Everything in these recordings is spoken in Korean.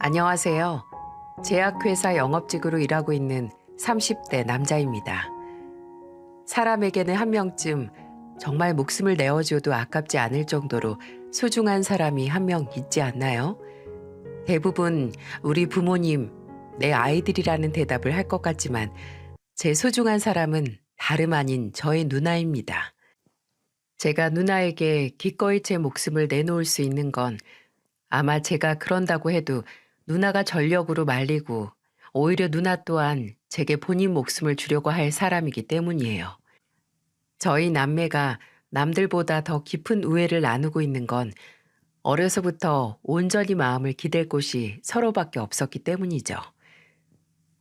안녕하세요. 제약회사 영업직으로 일하고 있는 30대 남자입니다. 사람에게는 한 명쯤 정말 목숨을 내어줘도 아깝지 않을 정도로 소중한 사람이 한 명 있지 않나요? 대부분 우리 부모님, 내 아이들이라는 대답을 할 것 같지만 제 소중한 사람은 다름 아닌 저의 누나입니다. 제가 누나에게 기꺼이 제 목숨을 내놓을 수 있는 건 아마 제가 그런다고 해도 누나가 전력으로 말리고 오히려 누나 또한 제게 본인 목숨을 주려고 할 사람이기 때문이에요. 저희 남매가 남들보다 더 깊은 우애를 나누고 있는 건 어려서부터 온전히 마음을 기댈 곳이 서로밖에 없었기 때문이죠.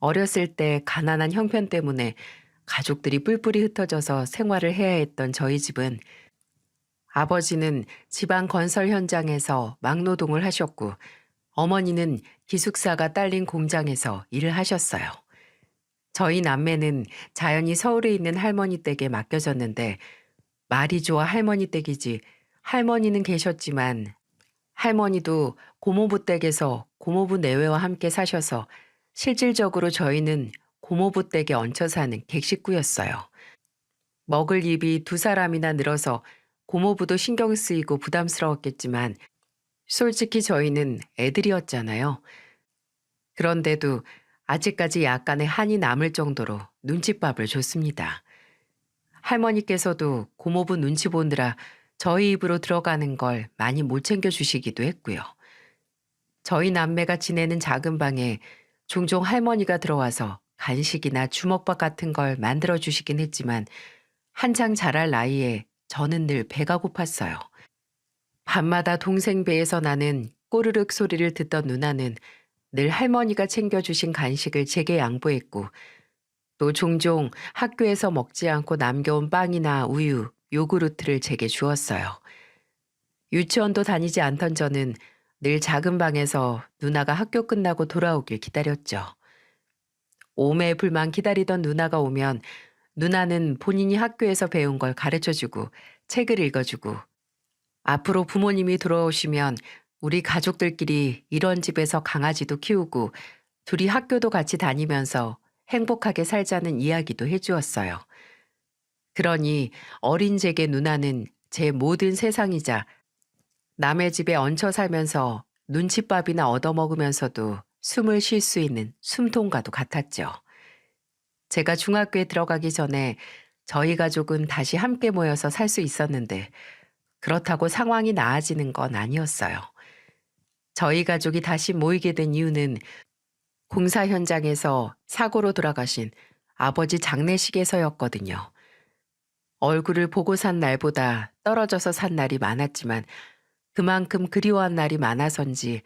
어렸을 때 가난한 형편 때문에 가족들이 뿔뿔이 흩어져서 생활을 해야 했던 저희 집은 아버지는 지방 건설 현장에서 막노동을 하셨고 어머니는 기숙사가 딸린 공장에서 일을 하셨어요. 저희 남매는 자연히 서울에 있는 할머니 댁에 맡겨졌는데 말이 좋아 할머니 댁이지 할머니는 계셨지만 할머니도 고모부 댁에서 고모부 내외와 함께 사셔서 실질적으로 저희는 고모부 댁에 얹혀 사는 객식구였어요. 먹을 입이 두 사람이나 늘어서 고모부도 신경 쓰이고 부담스러웠겠지만 솔직히 저희는 애들이었잖아요. 그런데도 아직까지 약간의 한이 남을 정도로 눈칫밥을 줬습니다. 할머니께서도 고모부 눈치 보느라 저희 입으로 들어가는 걸 많이 못 챙겨주시기도 했고요. 저희 남매가 지내는 작은 방에 종종 할머니가 들어와서 간식이나 주먹밥 같은 걸 만들어주시긴 했지만 한창 자랄 나이에 저는 늘 배가 고팠어요. 밤마다 동생 배에서 나는 꼬르륵 소리를 듣던 누나는 늘 할머니가 챙겨주신 간식을 제게 양보했고 또 종종 학교에서 먹지 않고 남겨온 빵이나 우유, 요구르트를 제게 주었어요. 유치원도 다니지 않던 저는 늘 작은 방에서 누나가 학교 끝나고 돌아오길 기다렸죠. 오매불만 기다리던 누나가 오면 누나는 본인이 학교에서 배운 걸 가르쳐주고 책을 읽어주고 앞으로 부모님이 돌아오시면 우리 가족들끼리 이런 집에서 강아지도 키우고 둘이 학교도 같이 다니면서 행복하게 살자는 이야기도 해주었어요. 그러니 어린 제게 누나는 제 모든 세상이자 남의 집에 얹혀 살면서 눈칫밥이나 얻어먹으면서도 숨을 쉴 수 있는 숨통과도 같았죠. 제가 중학교에 들어가기 전에 저희 가족은 다시 함께 모여서 살 수 있었는데 그렇다고 상황이 나아지는 건 아니었어요. 저희 가족이 다시 모이게 된 이유는 공사 현장에서 사고로 돌아가신 아버지 장례식에서였거든요. 얼굴을 보고 산 날보다 떨어져서 산 날이 많았지만 그만큼 그리워한 날이 많아서인지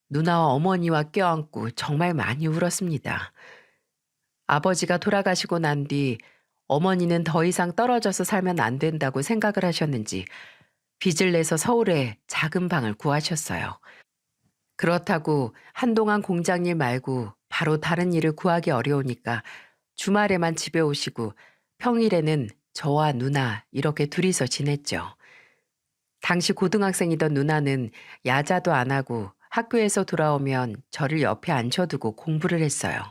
누나와 어머니와 껴안고 정말 많이 울었습니다. 아버지가 돌아가시고 난 뒤 어머니는 더 이상 떨어져서 살면 안 된다고 생각을 하셨는지 빚을 내서 서울에 작은 방을 구하셨어요. 그렇다고 한동안 공장일 말고 바로 다른 일을 구하기 어려우니까 주말에만 집에 오시고 평일에는 저와 누나 이렇게 둘이서 지냈죠. 당시 고등학생이던 누나는 야자도 안 하고 학교에서 돌아오면 저를 옆에 앉혀두고 공부를 했어요.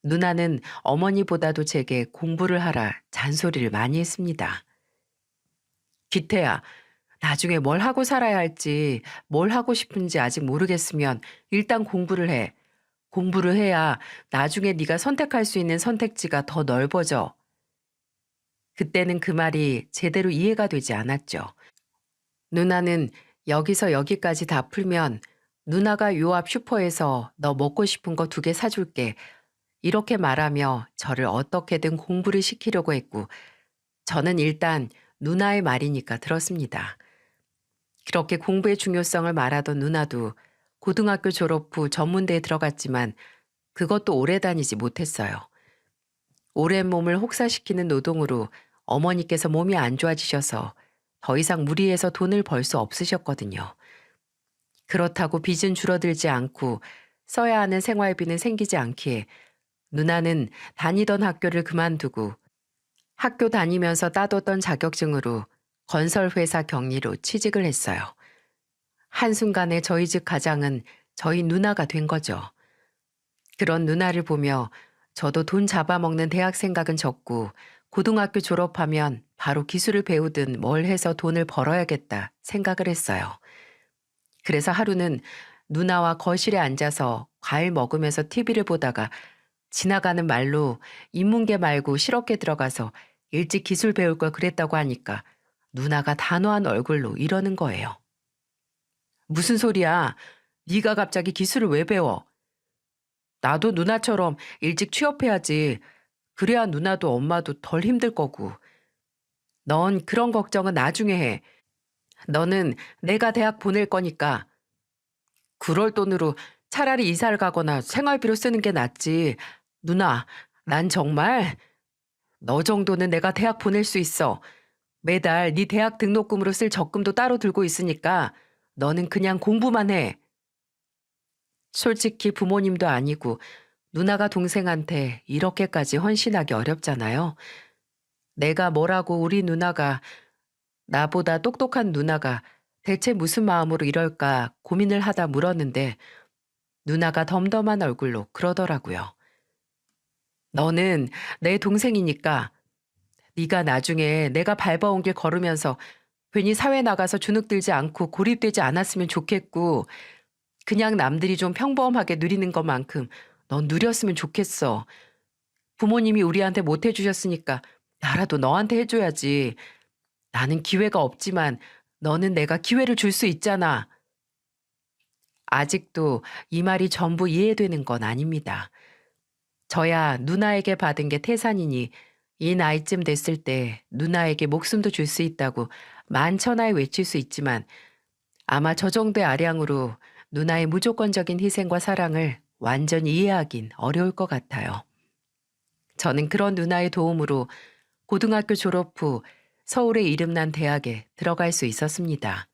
누나는 어머니보다도 제게 공부를 하라 잔소리를 많이 했습니다. 기태야, 나중에 뭘 하고 살아야 할지, 뭘 하고 싶은지 아직 모르겠으면 일단 공부를 해. 공부를 해야 나중에 네가 선택할 수 있는 선택지가 더 넓어져. 그때는 그 말이 제대로 이해가 되지 않았죠. 누나는 여기서 여기까지 다 풀면 누나가 요 앞 슈퍼에서 너 먹고 싶은 거 2개 사줄게. 이렇게 말하며 저를 어떻게든 공부를 시키려고 했고 저는 일단 누나의 말이니까 들었습니다. 그렇게 공부의 중요성을 말하던 누나도 고등학교 졸업 후 전문대에 들어갔지만 그것도 오래 다니지 못했어요. 오랜 몸을 혹사시키는 노동으로 어머니께서 몸이 안 좋아지셔서 더 이상 무리해서 돈을 벌 수 없으셨거든요. 그렇다고 빚은 줄어들지 않고 써야 하는 생활비는 생기지 않기에 누나는 다니던 학교를 그만두고 학교 다니면서 따뒀던 자격증으로 건설회사 경리로 취직을 했어요. 한순간에 저희 집 가장은 저희 누나가 된 거죠. 그런 누나를 보며 저도 돈 잡아먹는 대학 생각은 접고 고등학교 졸업하면 바로 기술을 배우든 뭘 해서 돈을 벌어야겠다 생각을 했어요. 그래서 하루는 누나와 거실에 앉아서 과일 먹으면서 TV를 보다가 지나가는 말로 인문계 말고 실업계 들어가서 일찍 기술 배울 걸 그랬다고 하니까 누나가 단호한 얼굴로 이러는 거예요. 무슨 소리야? 네가 갑자기 기술을 왜 배워? 나도 누나처럼 일찍 취업해야지. 그래야 누나도 엄마도 덜 힘들 거고. 넌 그런 걱정은 나중에 해. 너는 내가 대학 보낼 거니까 그럴 돈으로 차라리 이사를 가거나 생활비로 쓰는 게 낫지. 누나, 난 정말 너 정도는 내가 대학 보낼 수 있어. 매달 네 대학 등록금으로 쓸 적금도 따로 들고 있으니까 너는 그냥 공부만 해. 솔직히 부모님도 아니고 누나가 동생한테 이렇게까지 헌신하기 어렵잖아요. 내가 뭐라고 우리 누나가 나보다 똑똑한 누나가 대체 무슨 마음으로 이럴까 고민을 하다 물었는데 누나가 덤덤한 얼굴로 그러더라고요. 너는 내 동생이니까 네가 나중에 내가 밟아온 길 걸으면서 괜히 사회 나가서 주눅들지 않고 고립되지 않았으면 좋겠고 그냥 남들이 좀 평범하게 누리는 것만큼 넌 누렸으면 좋겠어. 부모님이 우리한테 못 해주셨으니까 나라도 너한테 해줘야지. 나는 기회가 없지만 너는 내가 기회를 줄 수 있잖아. 아직도 이 말이 전부 이해되는 건 아닙니다. 저야 누나에게 받은 게 태산이니 이 나이쯤 됐을 때 누나에게 목숨도 줄 수 있다고 만천하에 외칠 수 있지만 아마 저 정도의 아량으로 누나의 무조건적인 희생과 사랑을 완전히 이해하긴 어려울 것 같아요. 저는 그런 누나의 도움으로 고등학교 졸업 후 서울의 이름난 대학에 들어갈 수 있었습니다.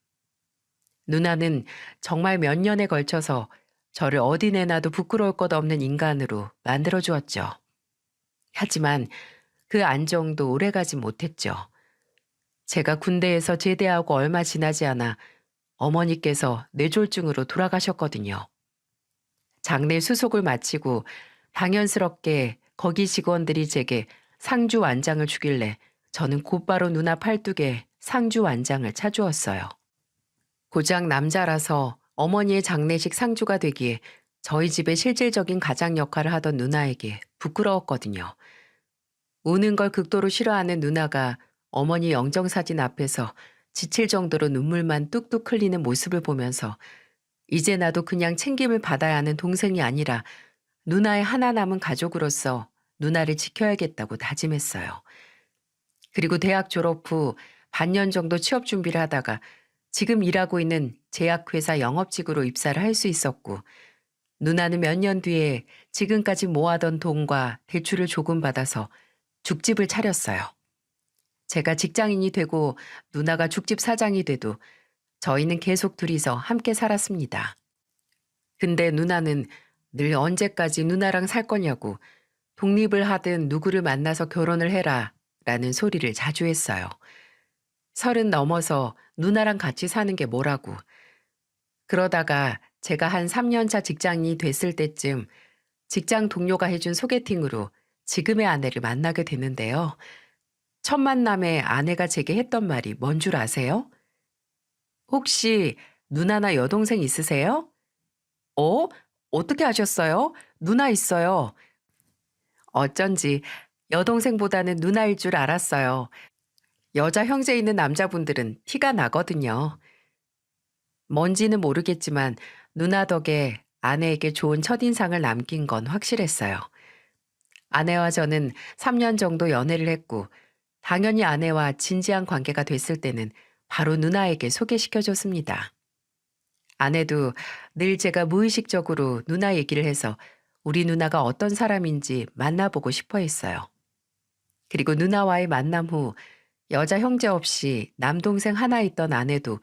누나는 정말 몇 년에 걸쳐서 저를 어디 내놔도 부끄러울 것 없는 인간으로 만들어 주었죠. 하지만 그 안정도 오래가지 못했죠. 제가 군대에서 제대하고 얼마 지나지 않아 어머니께서 뇌졸중으로 돌아가셨거든요. 장례 수속을 마치고 당연스럽게 거기 직원들이 제게 상주 완장을 주길래 저는 곧바로 누나 팔뚝에 상주 완장을 차주었어요. 고작 남자라서 어머니의 장례식 상주가 되기에 저희 집의 실질적인 가장 역할을 하던 누나에게 부끄러웠거든요. 우는 걸 극도로 싫어하는 누나가 어머니 영정사진 앞에서 지칠 정도로 눈물만 뚝뚝 흘리는 모습을 보면서 이제 나도 그냥 챙김을 받아야 하는 동생이 아니라 누나의 하나 남은 가족으로서 누나를 지켜야겠다고 다짐했어요. 그리고 대학 졸업 후 반년 정도 취업 준비를 하다가 지금 일하고 있는 제약회사 영업직으로 입사를 할 수 있었고 누나는 몇 년 뒤에 지금까지 모아던 돈과 대출을 조금 받아서 죽집을 차렸어요. 제가 직장인이 되고 누나가 죽집 사장이 돼도 저희는 계속 둘이서 함께 살았습니다. 근데 누나는 늘 언제까지 누나랑 살 거냐고 독립을 하든 누구를 만나서 결혼을 해라 라는 소리를 자주 했어요. 30 넘어서 누나랑 같이 사는 게 뭐라고. 그러다가 제가 한 3년 차 직장인이 됐을 때쯤 직장 동료가 해준 소개팅으로 지금의 아내를 만나게 됐는데요. 첫 만남에 아내가 제게 했던 말이 뭔 줄 아세요? 혹시 누나나 여동생 있으세요? 어? 어떻게 아셨어요? 누나 있어요. 어쩐지 여동생보다는 누나일 줄 알았어요. 여자 형제 있는 남자분들은 티가 나거든요. 뭔지는 모르겠지만 누나 덕에 아내에게 좋은 첫인상을 남긴 건 확실했어요. 아내와 저는 3년 정도 연애를 했고 당연히 아내와 진지한 관계가 됐을 때는 바로 누나에게 소개시켜줬습니다. 아내도 늘 제가 무의식적으로 누나 얘기를 해서 우리 누나가 어떤 사람인지 만나보고 싶어 했어요. 그리고 누나와의 만남 후 여자 형제 없이 남동생 하나 있던 아내도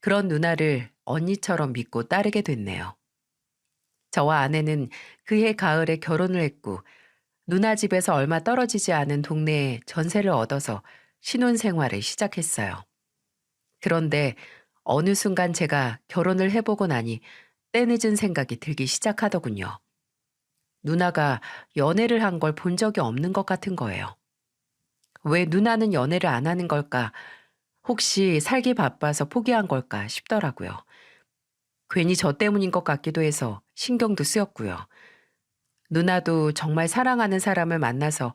그런 누나를 언니처럼 믿고 따르게 됐네요. 저와 아내는 그해 가을에 결혼을 했고 누나 집에서 얼마 떨어지지 않은 동네에 전세를 얻어서 신혼생활을 시작했어요. 그런데 어느 순간 제가 결혼을 해보고 나니 때늦은 생각이 들기 시작하더군요. 누나가 연애를 한 걸 본 적이 없는 것 같은 거예요. 왜 누나는 연애를 안 하는 걸까? 혹시 살기 바빠서 포기한 걸까 싶더라고요. 괜히 저 때문인 것 같기도 해서 신경도 쓰였고요. 누나도 정말 사랑하는 사람을 만나서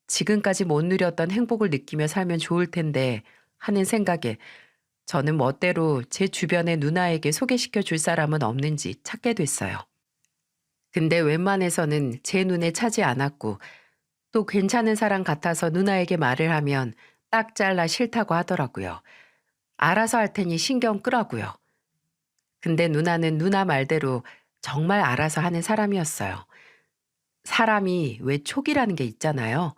지금까지 못 누렸던 행복을 느끼며 살면 좋을 텐데 하는 생각에 저는 멋대로 제 주변에 누나에게 소개시켜 줄 사람은 없는지 찾게 됐어요. 근데 웬만해서는 제 눈에 차지 않았고 또 괜찮은 사람 같아서 누나에게 말을 하면 딱 잘라 싫다고 하더라고요. 알아서 할 테니 신경 끄라고요. 근데 누나는 누나 말대로 정말 알아서 하는 사람이었어요. 사람이 왜 촉이라는 게 있잖아요.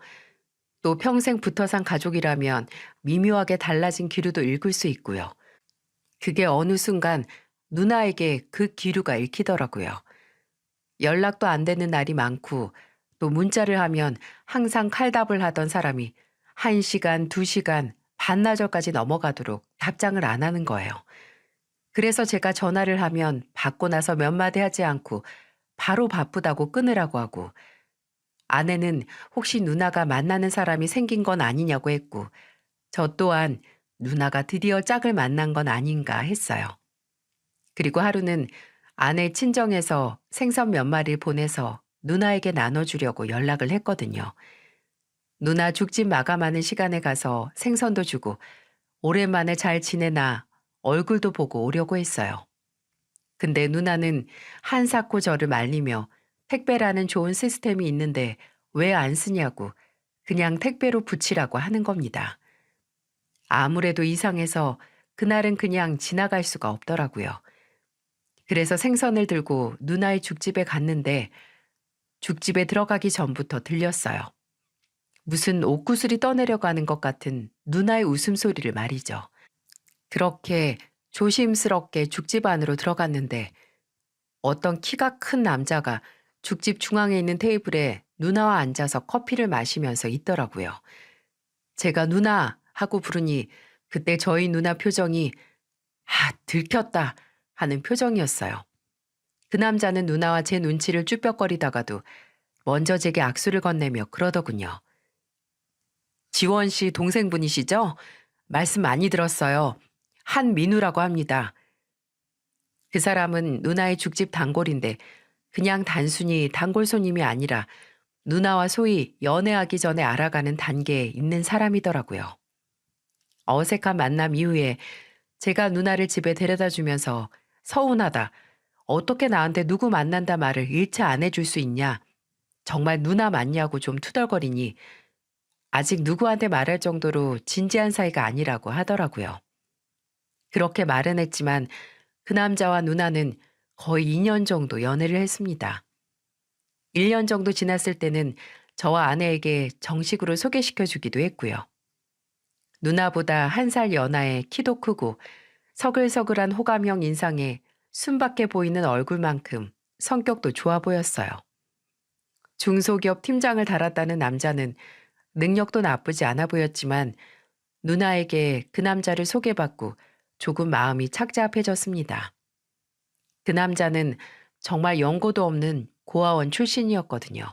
또 평생 붙어 산 가족이라면 미묘하게 달라진 기류도 읽을 수 있고요. 그게 어느 순간 누나에게 그 기류가 읽히더라고요. 연락도 안 되는 날이 많고 또 문자를 하면 항상 칼답을 하던 사람이 1시간, 2시간, 반나절까지 넘어가도록 답장을 안 하는 거예요. 그래서 제가 전화를 하면 받고 나서 몇 마디 하지 않고 바로 바쁘다고 끊으라고 하고 아내는 혹시 누나가 만나는 사람이 생긴 건 아니냐고 했고 저 또한 누나가 드디어 짝을 만난 건 아닌가 했어요. 그리고 하루는 아내 친정에서 생선 몇 마리를 보내서 누나에게 나눠주려고 연락을 했거든요. 누나 죽집 마감하는 시간에 가서 생선도 주고 오랜만에 잘 지내나 얼굴도 보고 오려고 했어요. 근데 누나는 한사코 저를 말리며 택배라는 좋은 시스템이 있는데 왜 안 쓰냐고 그냥 택배로 붙이라고 하는 겁니다. 아무래도 이상해서 그날은 그냥 지나갈 수가 없더라고요. 그래서 생선을 들고 누나의 죽집에 갔는데 죽집에 들어가기 전부터 들렸어요. 무슨 옷구슬이 떠내려가는 것 같은 누나의 웃음소리를 말이죠. 그렇게 조심스럽게 죽집 안으로 들어갔는데 어떤 키가 큰 남자가 죽집 중앙에 있는 테이블에 누나와 앉아서 커피를 마시면서 있더라고요. 제가 누나 하고 부르니 그때 저희 누나 표정이 들켰다 하는 표정이었어요. 그 남자는 누나와 제 눈치를 쭈뼛거리다가도 먼저 제게 악수를 건네며 그러더군요. 지원 씨 동생분이시죠? 말씀 많이 들었어요. 한민우라고 합니다. 그 사람은 누나의 죽집 단골인데 그냥 단순히 단골 손님이 아니라 누나와 소위 연애하기 전에 알아가는 단계에 있는 사람이더라고요. 어색한 만남 이후에 제가 누나를 집에 데려다 주면서 서운하다. 어떻게 나한테 누구 만난다 말을 일체 안 해줄 수 있냐. 정말 누나 맞냐고 좀 투덜거리니 아직 누구한테 말할 정도로 진지한 사이가 아니라고 하더라고요. 그렇게 말은 했지만 그 남자와 누나는 거의 2년 정도 연애를 했습니다. 1년 정도 지났을 때는 저와 아내에게 정식으로 소개시켜 주기도 했고요. 누나보다 1살 연하에 키도 크고 서글서글한 호감형 인상에 순박해 보이는 얼굴만큼 성격도 좋아 보였어요. 중소기업 팀장을 달았다는 남자는 능력도 나쁘지 않아 보였지만 누나에게 그 남자를 소개받고 조금 마음이 착잡해졌습니다. 그 남자는 정말 연고도 없는 고아원 출신이었거든요.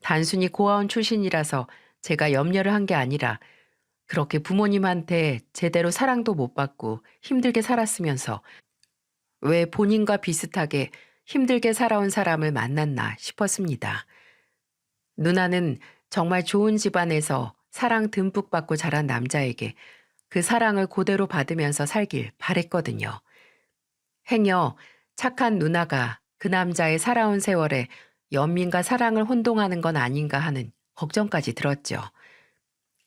단순히 고아원 출신이라서 제가 염려를 한 게 아니라 그렇게 부모님한테 제대로 사랑도 못 받고 힘들게 살았으면서 왜 본인과 비슷하게 힘들게 살아온 사람을 만났나 싶었습니다. 누나는 정말 좋은 집안에서 사랑 듬뿍 받고 자란 남자에게 그 사랑을 그대로 받으면서 살길 바랬거든요. 행여 착한 누나가 그 남자의 살아온 세월에 연민과 사랑을 혼동하는 건 아닌가 하는 걱정까지 들었죠.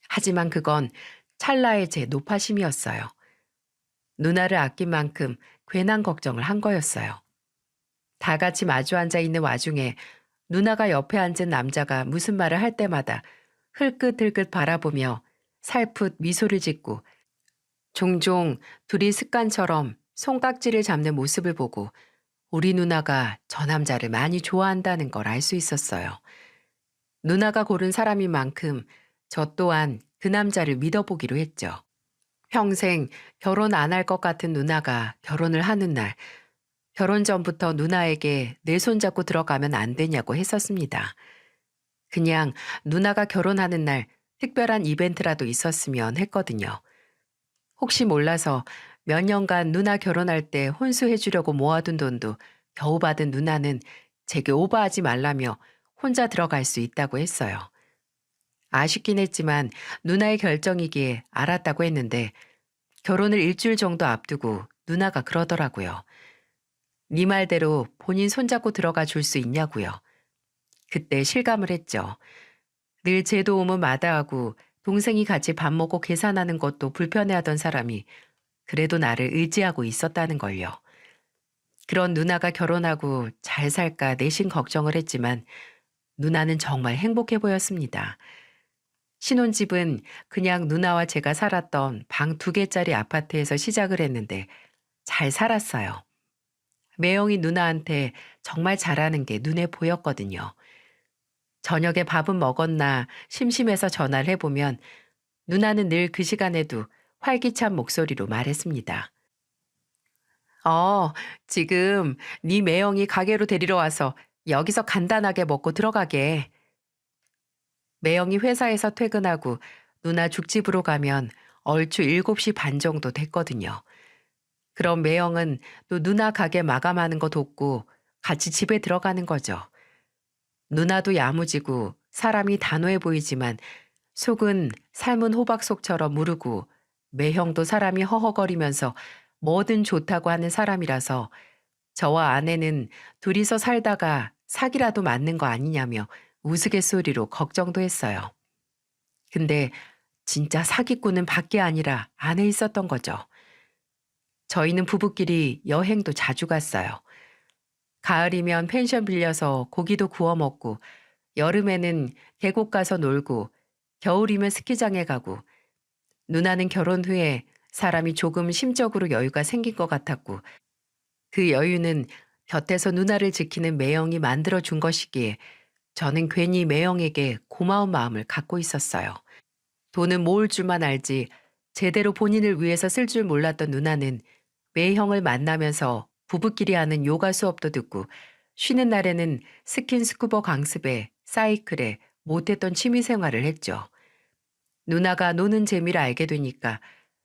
하지만 그건 찰나의 제 노파심이었어요. 누나를 아낀 만큼 괜한 걱정을 한 거였어요. 다 같이 마주 앉아 있는 와중에 누나가 옆에 앉은 남자가 무슨 말을 할 때마다 흘끗흘끗 바라보며 살풋 미소를 짓고 종종 둘이 습관처럼 손깍지를 잡는 모습을 보고 우리 누나가 저 남자를 많이 좋아한다는 걸 알 수 있었어요. 누나가 고른 사람인 만큼 저 또한 그 남자를 믿어보기로 했죠. 평생 결혼 안 할 것 같은 누나가 결혼을 하는 날 결혼 전부터 누나에게 내 손잡고 들어가면 안 되냐고 했었습니다. 그냥 누나가 결혼하는 날 특별한 이벤트라도 있었으면 했거든요. 혹시 몰라서 몇 년간 누나 결혼할 때 혼수해 주려고 모아둔 돈도 겨우 받은 누나는 제게 오버하지 말라며 혼자 들어갈 수 있다고 했어요. 아쉽긴 했지만 누나의 결정이기에 알았다고 했는데 결혼을 일주일 정도 앞두고 누나가 그러더라고요. 네 말대로 본인 손잡고 들어가 줄 수 있냐고요. 그때 실감을 했죠. 늘 제 도움은 마다하고 동생이 같이 밥 먹고 계산하는 것도 불편해하던 사람이 그래도 나를 의지하고 있었다는 걸요. 그런 누나가 결혼하고 잘 살까 내심 걱정을 했지만 누나는 정말 행복해 보였습니다. 신혼집은 그냥 누나와 제가 살았던 방 2개짜리 아파트에서 시작을 했는데 잘 살았어요. 매형이 누나한테 정말 잘하는 게 눈에 보였거든요. 저녁에 밥은 먹었나 심심해서 전화를 해보면 누나는 늘 그 시간에도 활기찬 목소리로 말했습니다. 어, 지금 네 매형이 가게로 데리러 와서 여기서 간단하게 먹고 들어가게. 매형이 회사에서 퇴근하고 누나 죽집으로 가면 얼추 7시 반 정도 됐거든요. 그럼 매형은 또 누나 가게 마감하는 거 돕고 같이 집에 들어가는 거죠. 누나도 야무지고 사람이 단호해 보이지만 속은 삶은 호박속처럼 무르고 매형도 사람이 허허거리면서 뭐든 좋다고 하는 사람이라서 저와 아내는 둘이서 살다가 사기라도 맞는 거 아니냐며 우스갯소리로 걱정도 했어요. 근데 진짜 사기꾼은 밖에 아니라 안에 있었던 거죠. 저희는 부부끼리 여행도 자주 갔어요. 가을이면 펜션 빌려서 고기도 구워 먹고 여름에는 계곡 가서 놀고 겨울이면 스키장에 가고 누나는 결혼 후에 사람이 조금 심적으로 여유가 생긴 것 같았고 그 여유는 곁에서 누나를 지키는 매형이 만들어 준 것이기에 저는 괜히 매형에게 고마운 마음을 갖고 있었어요. 돈은 모을 줄만 알지 제대로 본인을 위해서 쓸 줄 몰랐던 누나는 매형을 만나면서 부부끼리 하는 요가 수업도 듣고 쉬는 날에는 스킨스쿠버 강습에 사이클에 못했던 취미 생활을 했죠. 누나가 노는 재미를 알게 되니까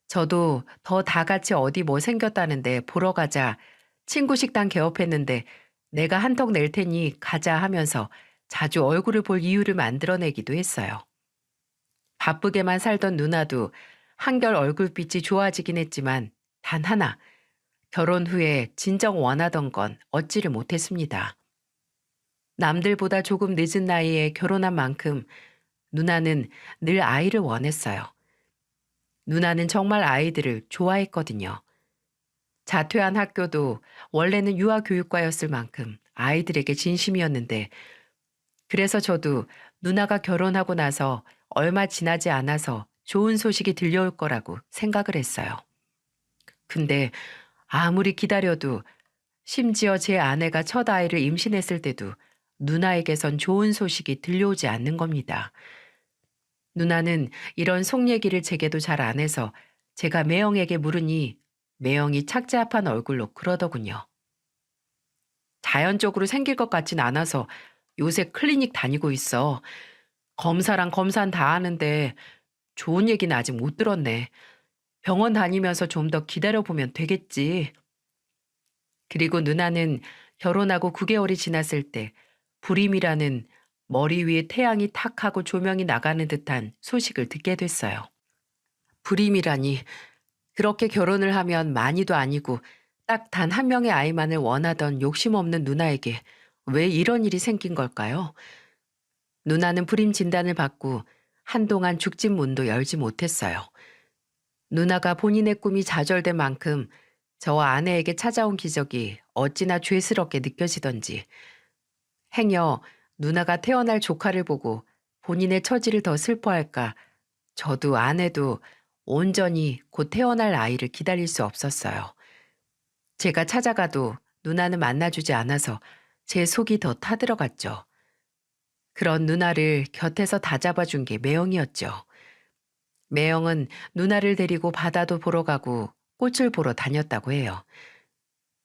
저도 더 다 같이 어디 뭐 생겼다는데 보러 가자. 친구 식당 개업했는데 내가 한턱 낼 테니 가자 하면서 자주 얼굴을 볼 이유를 만들어내기도 했어요. 바쁘게만 살던 누나도 한결 얼굴빛이 좋아지긴 했지만 단 하나, 결혼 후에 진정 원하던 건 얻지를 못했습니다. 남들보다 조금 늦은 나이에 결혼한 만큼 누나는 늘 아이를 원했어요. 누나는 정말 아이들을 좋아했거든요. 자퇴한 학교도 원래는 유아교육과였을 만큼 아이들에게 진심이었는데 그래서 저도 누나가 결혼하고 나서 얼마 지나지 않아서 좋은 소식이 들려올 거라고 생각을 했어요. 근데 아무리 기다려도 심지어 제 아내가 첫 아이를 임신했을 때도 누나에게선 좋은 소식이 들려오지 않는 겁니다. 누나는 이런 속 얘기를 제게도 잘 안 해서 제가 매형에게 물으니 매형이 착잡한 얼굴로 그러더군요. 자연적으로 생길 것 같진 않아서 요새 클리닉 다니고 있어. 검사랑 검사는 다 하는데 좋은 얘기는 아직 못 들었네. 병원 다니면서 좀 더 기다려보면 되겠지. 그리고 누나는 결혼하고 9개월이 지났을 때 불임이라는 머리 위에 태양이 탁 하고 조명이 나가는 듯한 소식을 듣게 됐어요. 불임이라니 그렇게 결혼을 하면 많이도 아니고 딱 단 한 명의 아이만을 원하던 욕심 없는 누나에게 왜 이런 일이 생긴 걸까요? 누나는 불임 진단을 받고 한동안 죽집 문도 열지 못했어요. 누나가 본인의 꿈이 좌절된 만큼 저와 아내에게 찾아온 기적이 어찌나 죄스럽게 느껴지던지 행여 누나가 태어날 조카를 보고 본인의 처지를 더 슬퍼할까 저도 아내도 온전히 곧 태어날 아이를 기다릴 수 없었어요. 제가 찾아가도 누나는 만나주지 않아서 제 속이 더 타들어갔죠. 그런 누나를 곁에서 다잡아준 게 매형이었죠. 매형은 누나를 데리고 바다도 보러 가고 꽃을 보러 다녔다고 해요.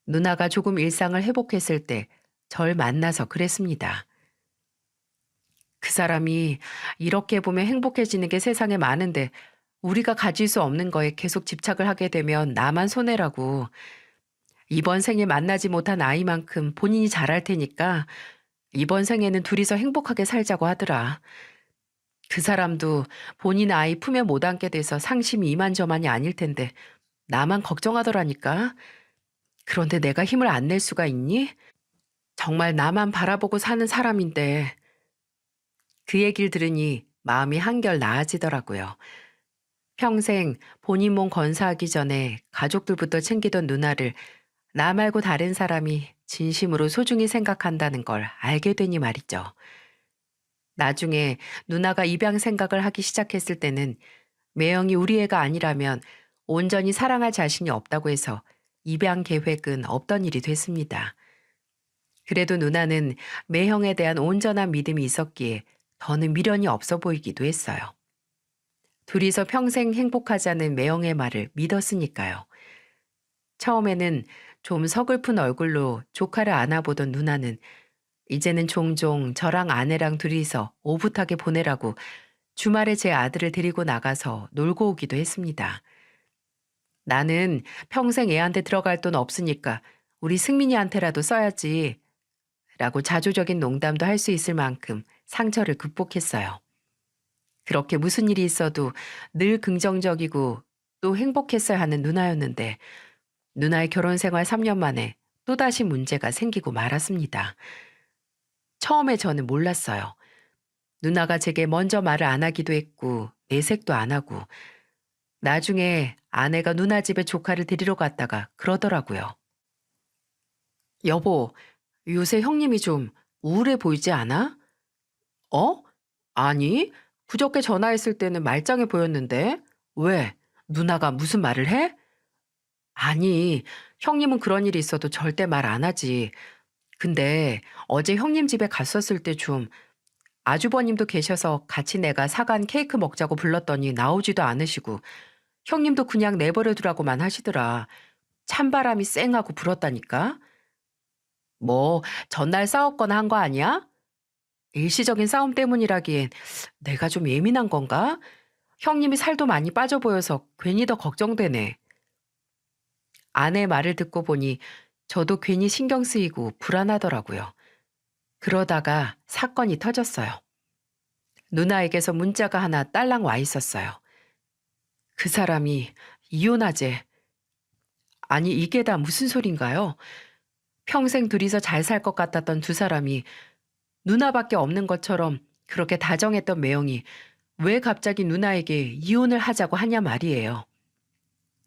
누나가 조금 일상을 회복했을 때 절 만나서 그랬습니다. 그 사람이 이렇게 보면 행복해지는 게 세상에 많은데 우리가 가질 수 없는 거에 계속 집착을 하게 되면 나만 손해라고. 이번 생에 만나지 못한 아이만큼 본인이 잘할 테니까 이번 생에는 둘이서 행복하게 살자고 하더라. 그 사람도 본인 아이 품에 못 안게 돼서 상심이 이만저만이 아닐 텐데 나만 걱정하더라니까. 그런데 내가 힘을 안 낼 수가 있니? 정말 나만 바라보고 사는 사람인데. 그 얘기를 들으니 마음이 한결 나아지더라고요. 평생 본인 몸 건사하기 전에 가족들부터 챙기던 누나를 나 말고 다른 사람이 진심으로 소중히 생각한다는 걸 알게 되니 말이죠. 나중에 누나가 입양 생각을 하기 시작했을 때는 매형이 우리 애가 아니라면 온전히 사랑할 자신이 없다고 해서 입양 계획은 없던 일이 됐습니다. 그래도 누나는 매형에 대한 온전한 믿음이 있었기에 더는 미련이 없어 보이기도 했어요. 둘이서 평생 행복하자는 매형의 말을 믿었으니까요. 처음에는 좀 서글픈 얼굴로 조카를 안아보던 누나는 이제는 종종 저랑 아내랑 둘이서 오붓하게 보내라고 주말에 제 아들을 데리고 나가서 놀고 오기도 했습니다. 나는 평생 애한테 들어갈 돈 없으니까 우리 승민이한테라도 써야지 라고 자조적인 농담도 할 수 있을 만큼 상처를 극복했어요. 그렇게 무슨 일이 있어도 늘 긍정적이고 또 행복했어야 하는 누나였는데 누나의 결혼 생활 3년 만에 또다시 문제가 생기고 말았습니다. 처음에 저는 몰랐어요. 누나가 제게 먼저 말을 안 하기도 했고 내색도 안 하고 나중에 아내가 누나 집에 조카를 데리러 갔다가 그러더라고요. 여보, 요새 형님이 좀 우울해 보이지 않아? 어? 아니, 그저께 전화했을 때는 말짱해 보였는데 왜? 누나가 무슨 말을 해? 아니, 형님은 그런 일이 있어도 절대 말 안 하지. 근데 어제 형님 집에 갔었을 때 좀 아주버님도 계셔서 같이 내가 사간 케이크 먹자고 불렀더니 나오지도 않으시고 형님도 그냥 내버려 두라고만 하시더라. 찬바람이 쌩하고 불었다니까. 뭐 전날 싸웠거나 한 거 아니야? 일시적인 싸움 때문이라기엔 내가 좀 예민한 건가? 형님이 살도 많이 빠져 보여서 괜히 더 걱정되네. 아내 말을 듣고 보니 저도 괜히 신경 쓰이고 불안하더라고요. 그러다가 사건이 터졌어요. 누나에게서 문자가 하나 딸랑 와 있었어요. 그 사람이 이혼하재. 아니 이게 다 무슨 소린가요? 평생 둘이서 잘 살 것 같았던 두 사람이 누나밖에 없는 것처럼 그렇게 다정했던 매형이 왜 갑자기 누나에게 이혼을 하자고 하냐 말이에요.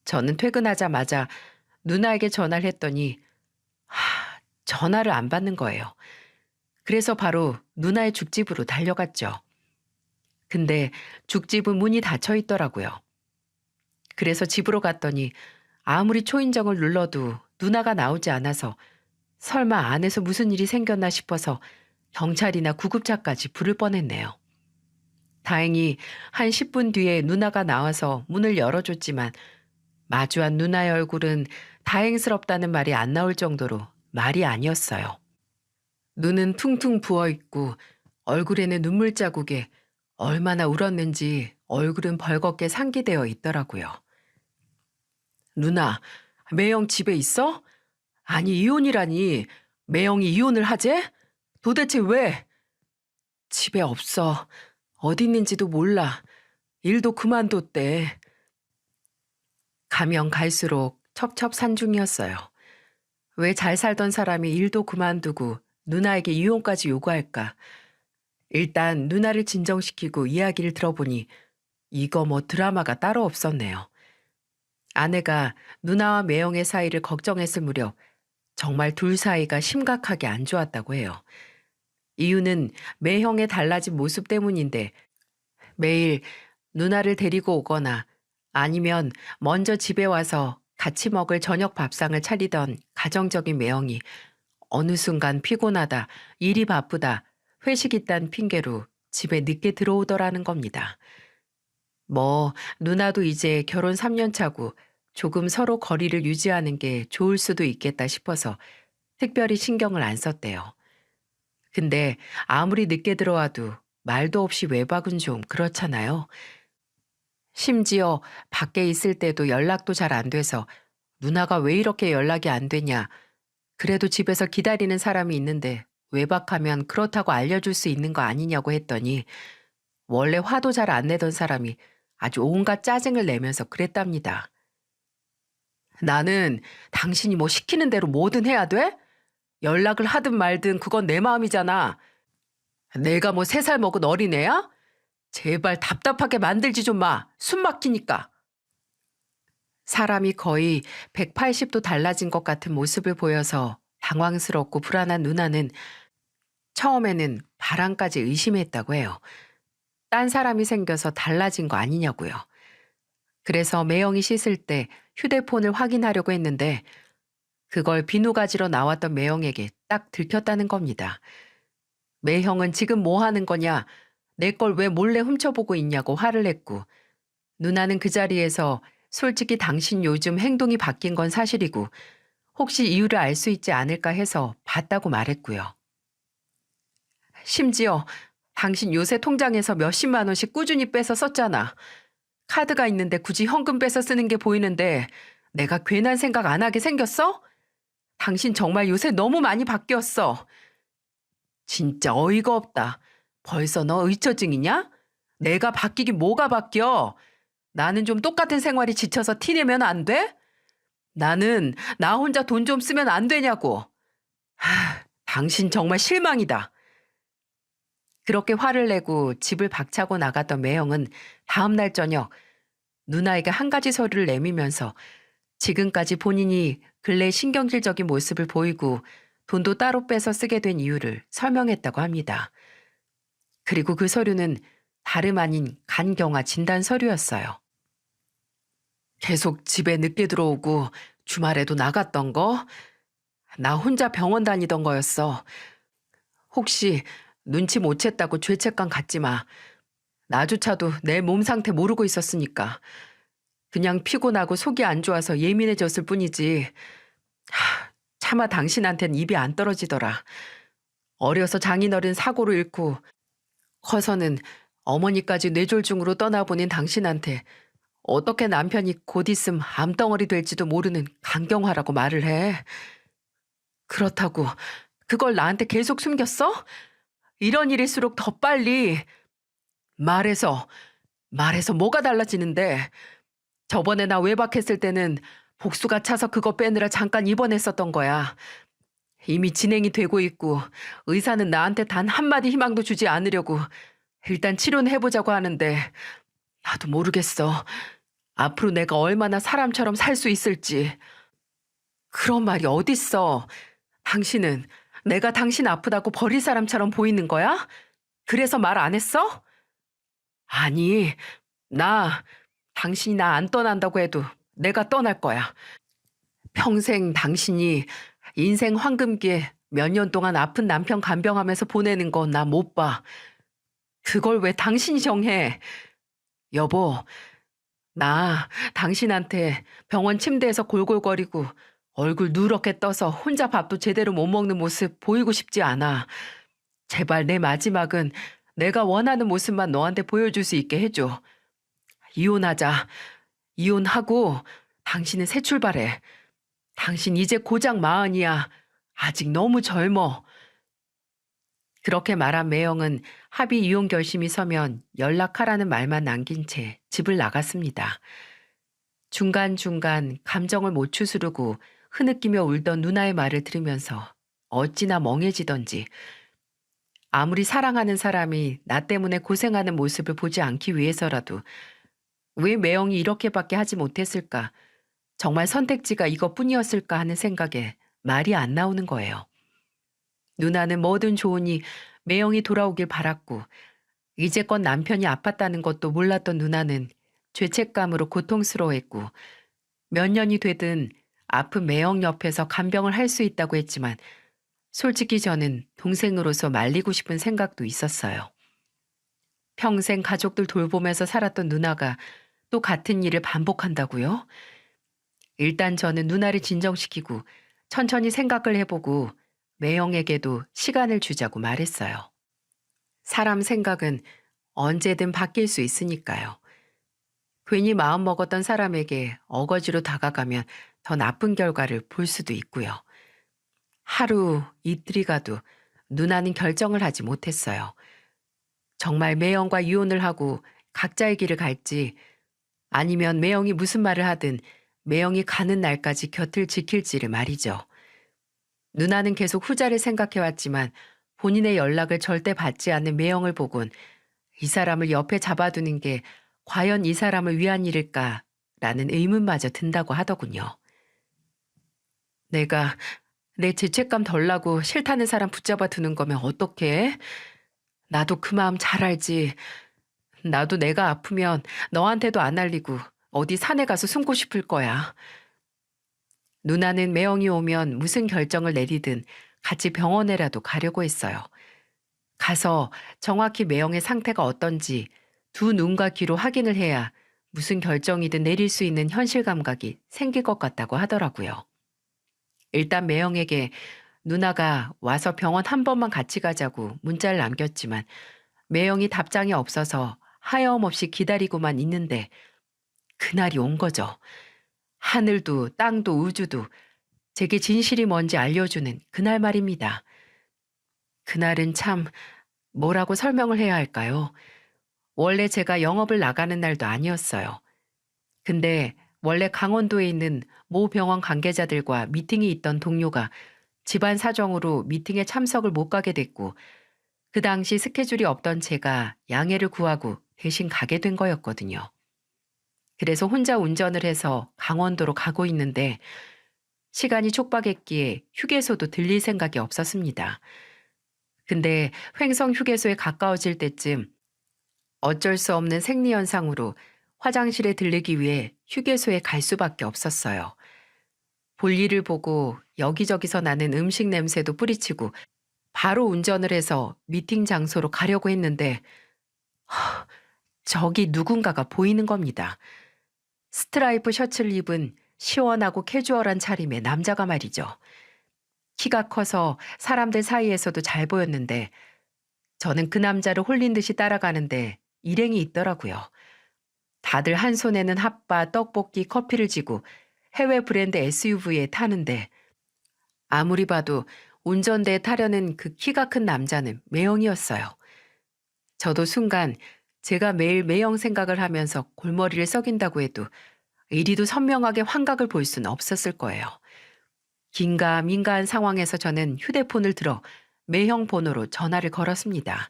저는 퇴근하자마자 누나에게 전화를 했더니 전화를 안 받는 거예요. 그래서 바로 누나의 죽집으로 달려갔죠. 근데 죽집은 문이 닫혀 있더라고요. 그래서 집으로 갔더니 아무리 초인종을 눌러도 누나가 나오지 않아서 설마 안에서 무슨 일이 생겼나 싶어서 경찰이나 구급차까지 부를 뻔했네요. 다행히 한 10분 뒤에 누나가 나와서 문을 열어줬지만 마주한 누나의 얼굴은 다행스럽다는 말이 안 나올 정도로 말이 아니었어요. 눈은 퉁퉁 부어있고 얼굴에는 눈물 자국에 얼마나 울었는지 얼굴은 벌겋게 상기되어 있더라고요. 누나, 매영 집에 있어? 아니 이혼이라니. 매영이 이혼을 하재? 도대체 왜? 집에 없어. 어디 있는지도 몰라. 일도 그만뒀대. 가면 갈수록 첩첩산중이었어요. 왜 잘 살던 사람이 일도 그만두고 누나에게 이혼까지 요구할까? 일단 누나를 진정시키고 이야기를 들어보니 이거 뭐 드라마가 따로 없었네요. 아내가 누나와 매형의 사이를 걱정했을 무렵 정말 둘 사이가 심각하게 안 좋았다고 해요. 이유는 매형의 달라진 모습 때문인데 매일 누나를 데리고 오거나 아니면 먼저 집에 와서 같이 먹을 저녁 밥상을 차리던 가정적인 매형이 어느 순간 피곤하다, 일이 바쁘다, 회식 있다는 핑계로 집에 늦게 들어오더라는 겁니다. 뭐 누나도 이제 결혼 3년 차고 조금 서로 거리를 유지하는 게 좋을 수도 있겠다 싶어서 특별히 신경을 안 썼대요. 근데 아무리 늦게 들어와도 말도 없이 외박은 좀 그렇잖아요. 심지어 밖에 있을 때도 연락도 잘 안 돼서 누나가 왜 이렇게 연락이 안 되냐. 그래도 집에서 기다리는 사람이 있는데 외박하면 그렇다고 알려줄 수 있는 거 아니냐고 했더니 원래 화도 잘 안 내던 사람이 아주 온갖 짜증을 내면서 그랬답니다. 나는 당신이 뭐 시키는 대로 뭐든 해야 돼? 연락을 하든 말든 그건 내 마음이잖아. 내가 뭐 3살 먹은 어린애야? 제발 답답하게 만들지 좀 마. 숨 막히니까. 사람이 거의 180도 달라진 것 같은 모습을 보여서 당황스럽고 불안한 누나는 처음에는 바람까지 의심했다고 해요. 딴 사람이 생겨서 달라진 거 아니냐고요. 그래서 매형이 씻을 때 휴대폰을 확인하려고 했는데 그걸 비누 가지러 나왔던 매형에게 딱 들켰다는 겁니다. 매형은 지금 뭐 하는 거냐, 내 걸 왜 몰래 훔쳐보고 있냐고 화를 냈고 누나는 그 자리에서 솔직히 당신 요즘 행동이 바뀐 건 사실이고 혹시 이유를 알 수 있지 않을까 해서 봤다고 말했고요. 심지어 당신 요새 통장에서 몇십만 원씩 꾸준히 빼서 썼잖아. 카드가 있는데 굳이 현금 빼서 쓰는 게 보이는데 내가 괜한 생각 안 하게 생겼어? 당신 정말 요새 너무 많이 바뀌었어. 진짜 어이가 없다. 벌써 너 의처증이냐? 내가 바뀌긴 뭐가 바뀌어? 나는 좀 똑같은 생활이 지쳐서 티내면 안 돼? 나는 나 혼자 돈 좀 쓰면 안 되냐고. 당신 정말 실망이다. 그렇게 화를 내고 집을 박차고 나갔던 매형은 다음 날 저녁 누나에게 한 가지 서류를 내밀면서 지금까지 본인이 근래 신경질적인 모습을 보이고 돈도 따로 빼서 쓰게 된 이유를 설명했다고 합니다. 그리고 그 서류는 다름 아닌 간경화 진단 서류였어요. 계속 집에 늦게 들어오고 주말에도 나갔던 거? 나 혼자 병원 다니던 거였어. 혹시 눈치 못 챘다고 죄책감 갖지 마. 나조차도 내 몸 상태 모르고 있었으니까. 그냥 피곤하고 속이 안 좋아서 예민해졌을 뿐이지. 차마 당신한텐 입이 안 떨어지더라. 어려서 장인어른 사고로 잃고 커서는 어머니까지 뇌졸중으로 떠나보낸 당신한테 어떻게 남편이 곧 있음 암덩어리 될지도 모르는 간경화라고 말을 해. 그렇다고 그걸 나한테 계속 숨겼어? 이런 일일수록 더 빨리 말해서 뭐가 달라지는데. 저번에 나 외박했을 때는 복수가 차서 그거 빼느라 잠깐 입원했었던 거야. 이미 진행이 되고 있고 의사는 나한테 단 한마디 희망도 주지 않으려고 일단 치료는 해보자고 하는데 나도 모르겠어. 앞으로 내가 얼마나 사람처럼 살 수 있을지. 그런 말이 어딨어. 당신은 내가 당신 아프다고 버릴 사람처럼 보이는 거야? 그래서 말 안 했어? 아니, 당신이 나 안 떠난다고 해도 내가 떠날 거야. 평생 당신이 인생 황금기에 몇 년 동안 아픈 남편 간병하면서 보내는 거 나 못 봐. 그걸 왜 당신이 정해? 여보, 나 당신한테 병원 침대에서 골골거리고 얼굴 누렇게 떠서 혼자 밥도 제대로 못 먹는 모습 보이고 싶지 않아. 제발 내 마지막은 내가 원하는 모습만 너한테 보여줄 수 있게 해줘. 이혼하자. 이혼하고 당신은 새 출발해. 당신 이제 고작 40이야. 아직 너무 젊어. 그렇게 말한 매형은 합의 이혼 결심이 서면 연락하라는 말만 남긴 채 집을 나갔습니다. 중간중간 감정을 못 추스르고 흐느끼며 울던 누나의 말을 들으면서 어찌나 멍해지던지 아무리 사랑하는 사람이 나 때문에 고생하는 모습을 보지 않기 위해서라도 왜 매형이 이렇게밖에 하지 못했을까? 정말 선택지가 이것뿐이었을까 하는 생각에 말이 안 나오는 거예요. 누나는 뭐든 좋으니 매형이 돌아오길 바랐고 이제껏 남편이 아팠다는 것도 몰랐던 누나는 죄책감으로 고통스러워했고 몇 년이 되든 아픈 매형 옆에서 간병을 할 수 있다고 했지만 솔직히 저는 동생으로서 말리고 싶은 생각도 있었어요. 평생 가족들 돌보면서 살았던 누나가 또 같은 일을 반복한다고요? 일단 저는 누나를 진정시키고 천천히 생각을 해보고 매형에게도 시간을 주자고 말했어요. 사람 생각은 언제든 바뀔 수 있으니까요. 괜히 마음먹었던 사람에게 어거지로 다가가면 더 나쁜 결과를 볼 수도 있고요. 하루, 이틀이 가도 누나는 결정을 하지 못했어요. 정말 매형과 이혼을 하고 각자의 길을 갈지 아니면 매형이 무슨 말을 하든 매형이 가는 날까지 곁을 지킬지를 말이죠. 누나는 계속 후자를 생각해왔지만 본인의 연락을 절대 받지 않는 매형을 보곤 이 사람을 옆에 잡아두는 게 과연 이 사람을 위한 일일까라는 의문마저 든다고 하더군요. 내가 내 죄책감 덜 나고 싫다는 사람 붙잡아 두는 거면 어떡해? 나도 그 마음 잘 알지. 나도 내가 아프면 너한테도 안 알리고 어디 산에 가서 숨고 싶을 거야. 누나는 매형이 오면 무슨 결정을 내리든 같이 병원에라도 가려고 했어요. 가서 정확히 매형의 상태가 어떤지 두 눈과 귀로 확인을 해야 무슨 결정이든 내릴 수 있는 현실 감각이 생길 것 같다고 하더라고요. 일단 매형에게 누나가 와서 병원 한 번만 같이 가자고 문자를 남겼지만 매형이 답장이 없어서 하염없이 기다리고만 있는데 그날이 온 거죠. 하늘도 땅도 우주도 제게 진실이 뭔지 알려주는 그날 말입니다. 그날은 참 뭐라고 설명을 해야 할까요? 원래 제가 영업을 나가는 날도 아니었어요. 근데 원래 강원도에 있는 모 병원 관계자들과 미팅이 있던 동료가 집안 사정으로 미팅에 참석을 못 가게 됐고 그 당시 스케줄이 없던 제가 양해를 구하고 대신 가게 된 거였거든요. 그래서 혼자 운전을 해서 강원도로 가고 있는데 시간이 촉박했기에 휴게소도 들릴 생각이 없었습니다. 근데 횡성 휴게소에 가까워질 때쯤 어쩔 수 없는 생리현상으로 화장실에 들르기 위해 휴게소에 갈 수밖에 없었어요. 볼일을 보고 여기저기서 나는 음식 냄새도 뿌리치고 바로 운전을 해서 미팅 장소로 가려고 했는데 저기 누군가가 보이는 겁니다. 스트라이프 셔츠를 입은 시원하고 캐주얼한 차림의 남자가 말이죠. 키가 커서 사람들 사이에서도 잘 보였는데 저는 그 남자를 홀린 듯이 따라가는데 일행이 있더라고요. 다들 한 손에는 핫바, 떡볶이, 커피를 쥐고 해외 브랜드 SUV에 타는데 아무리 봐도 운전대에 타려는 그 키가 큰 남자는 매형이었어요. 저도 순간 제가 매일 매형 생각을 하면서 골머리를 썩인다고 해도 이리도 선명하게 환각을 볼 수는 없었을 거예요. 긴가민가한 상황에서 저는 휴대폰을 들어 매형 번호로 전화를 걸었습니다.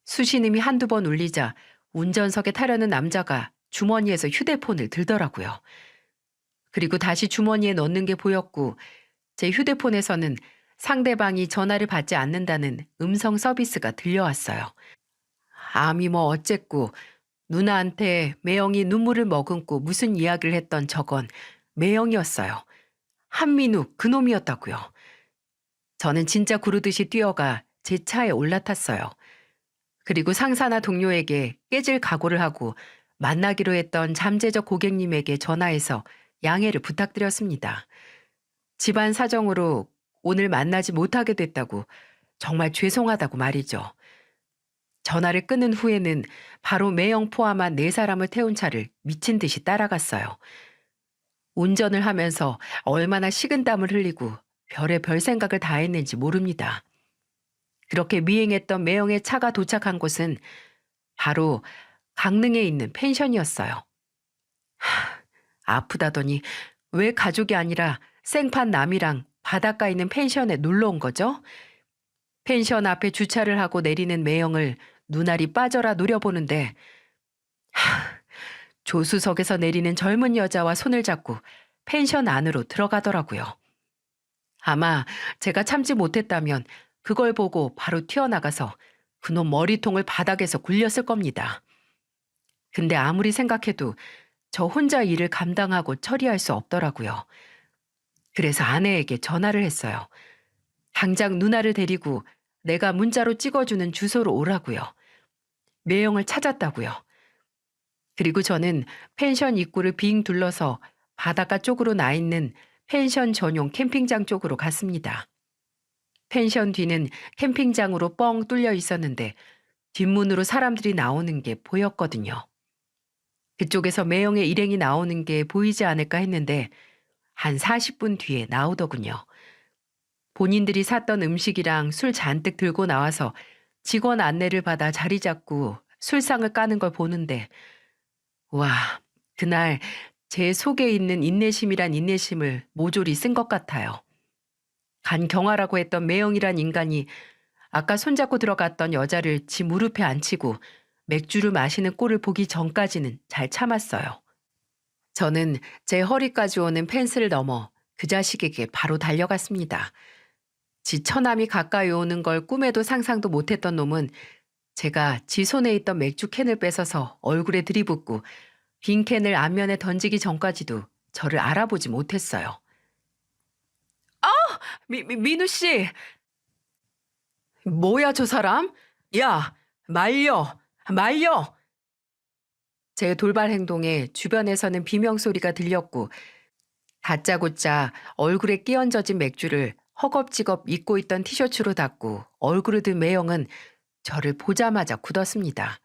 수신음이 한두 번 울리자 운전석에 타려는 남자가 주머니에서 휴대폰을 들더라고요. 그리고 다시 주머니에 넣는 게 보였고 제 휴대폰에서는 상대방이 전화를 받지 않는다는 음성 서비스가 들려왔어요. 암이 뭐 어쨌고 누나한테 매형이 눈물을 머금고 무슨 이야기를 했던 저건 매형이었어요. 한민우 그놈이었다고요. 저는 진짜 구르듯이 뛰어가 제 차에 올라탔어요. 그리고 상사나 동료에게 깨질 각오를 하고 만나기로 했던 잠재적 고객님에게 전화해서 양해를 부탁드렸습니다. 집안 사정으로 오늘 만나지 못하게 됐다고 정말 죄송하다고 말이죠. 전화를 끊은 후에는 바로 매형 포함한 4사람을 태운 차를 미친 듯이 따라갔어요. 운전을 하면서 얼마나 식은땀을 흘리고 별의별 생각을 다 했는지 모릅니다. 그렇게 미행했던 매형의 차가 도착한 곳은 바로 강릉에 있는 펜션이었어요. 아프다더니 왜 가족이 아니라 생판 남이랑 바닷가에 있는 펜션에 놀러 온 거죠? 펜션 앞에 주차를 하고 내리는 매형을 눈알이 빠져라 노려보는데 조수석에서 내리는 젊은 여자와 손을 잡고 펜션 안으로 들어가더라고요. 아마 제가 참지 못했다면 그걸 보고 바로 튀어나가서 그놈 머리통을 바닥에서 굴렸을 겁니다. 근데 아무리 생각해도 저 혼자 일을 감당하고 처리할 수 없더라고요. 그래서 아내에게 전화를 했어요. 당장 누나를 데리고 내가 문자로 찍어주는 주소로 오라고요. 매형을 찾았다고요. 그리고 저는 펜션 입구를 빙 둘러서 바닷가 쪽으로 나 있는 펜션 전용 캠핑장 쪽으로 갔습니다. 펜션 뒤는 캠핑장으로 뻥 뚫려 있었는데 뒷문으로 사람들이 나오는 게 보였거든요. 그쪽에서 매형의 일행이 나오는 게 보이지 않을까 했는데 한 40분 뒤에 나오더군요. 본인들이 샀던 음식이랑 술 잔뜩 들고 나와서 직원 안내를 받아 자리 잡고 술상을 까는 걸 보는데 와, 그날 제 속에 있는 인내심이란 인내심을 모조리 쓴 것 같아요. 간경화라고 했던 매형이란 인간이 아까 손잡고 들어갔던 여자를 지 무릎에 앉히고 맥주를 마시는 꼴을 보기 전까지는 잘 참았어요. 저는 제 허리까지 오는 펜스를 넘어 그 자식에게 바로 달려갔습니다. 지 처남이 가까이 오는 걸 꿈에도 상상도 못했던 놈은 제가 지 손에 있던 맥주 캔을 뺏어서 얼굴에 들이붓고 빈 캔을 안면에 던지기 전까지도 저를 알아보지 못했어요. 민우 씨! 뭐야 저 사람? 야, 말려! 말려! 제 돌발 행동에 주변에서는 비명소리가 들렸고 다짜고짜 얼굴에 끼얹어진 맥주를 허겁지겁 입고 있던 티셔츠로 닦고 얼굴을 든 매형은 저를 보자마자 굳었습니다.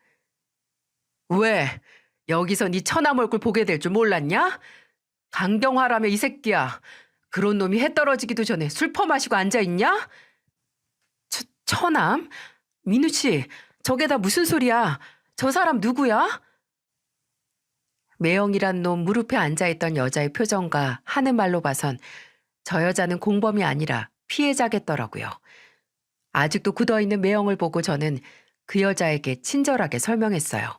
왜? 여기서 네 처남 얼굴 보게 될 줄 몰랐냐? 강경화라며 이 새끼야. 그런 놈이 해 떨어지기도 전에 술 퍼마시고 앉아있냐? 처남? 민우 씨, 저게 다 무슨 소리야? 저 사람 누구야? 매형이란 놈 무릎에 앉아있던 여자의 표정과 하는 말로 봐선 저 여자는 공범이 아니라 피해자겠더라고요. 아직도 굳어있는 매형을 보고 저는 그 여자에게 친절하게 설명했어요.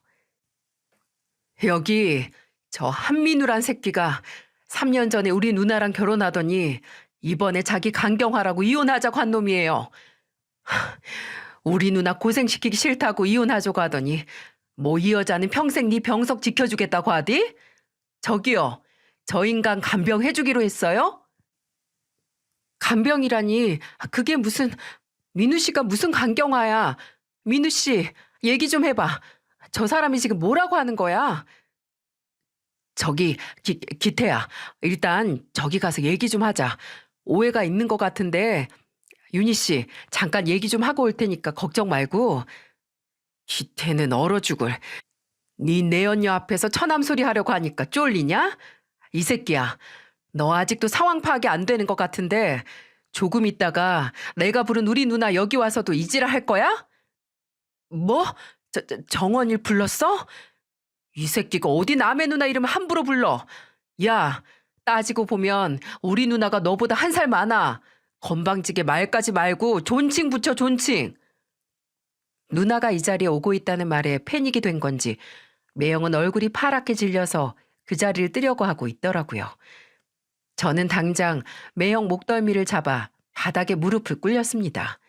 여기 저 한민우란 새끼가 3년 전에 우리 누나랑 결혼하더니 이번에 자기 강경화라고 이혼하자고 한 놈이에요. 우리 누나 고생시키기 싫다고 이혼하자고 하더니 뭐 이 여자는 평생 네 병석 지켜주겠다고 하디? 저기요, 저 인간 간병 해주기로 했어요? 간병이라니 그게 무슨... 민우 씨가 무슨 강경화야. 민우 씨, 얘기 좀 해봐. 저 사람이 지금 뭐라고 하는 거야? 저기 기태야, 일단 저기 가서 얘기 좀 하자. 오해가 있는 것 같은데 윤희 씨 잠깐 얘기 좀 하고 올 테니까 걱정 말고. 기태는 얼어 죽을. 네 내연녀 앞에서 처남 소리 하려고 하니까 쫄리냐? 이 새끼야, 너 아직도 상황 파악이 안 되는 것 같은데 조금 있다가 내가 부른 우리 누나 여기 와서도 이지랄 할 거야? 뭐? 정원일 불렀어? 이 새끼가 어디 남의 누나 이름 함부로 불러. 야, 따지고 보면 우리 누나가 너보다 한 살 많아. 건방지게 말까지 말고 존칭 붙여, 존칭. 누나가 이 자리에 오고 있다는 말에 패닉이 된 건지 매형은 얼굴이 파랗게 질려서 그 자리를 뜨려고 하고 있더라고요. 저는 당장 매형 목덜미를 잡아 바닥에 무릎을 꿇렸습니다.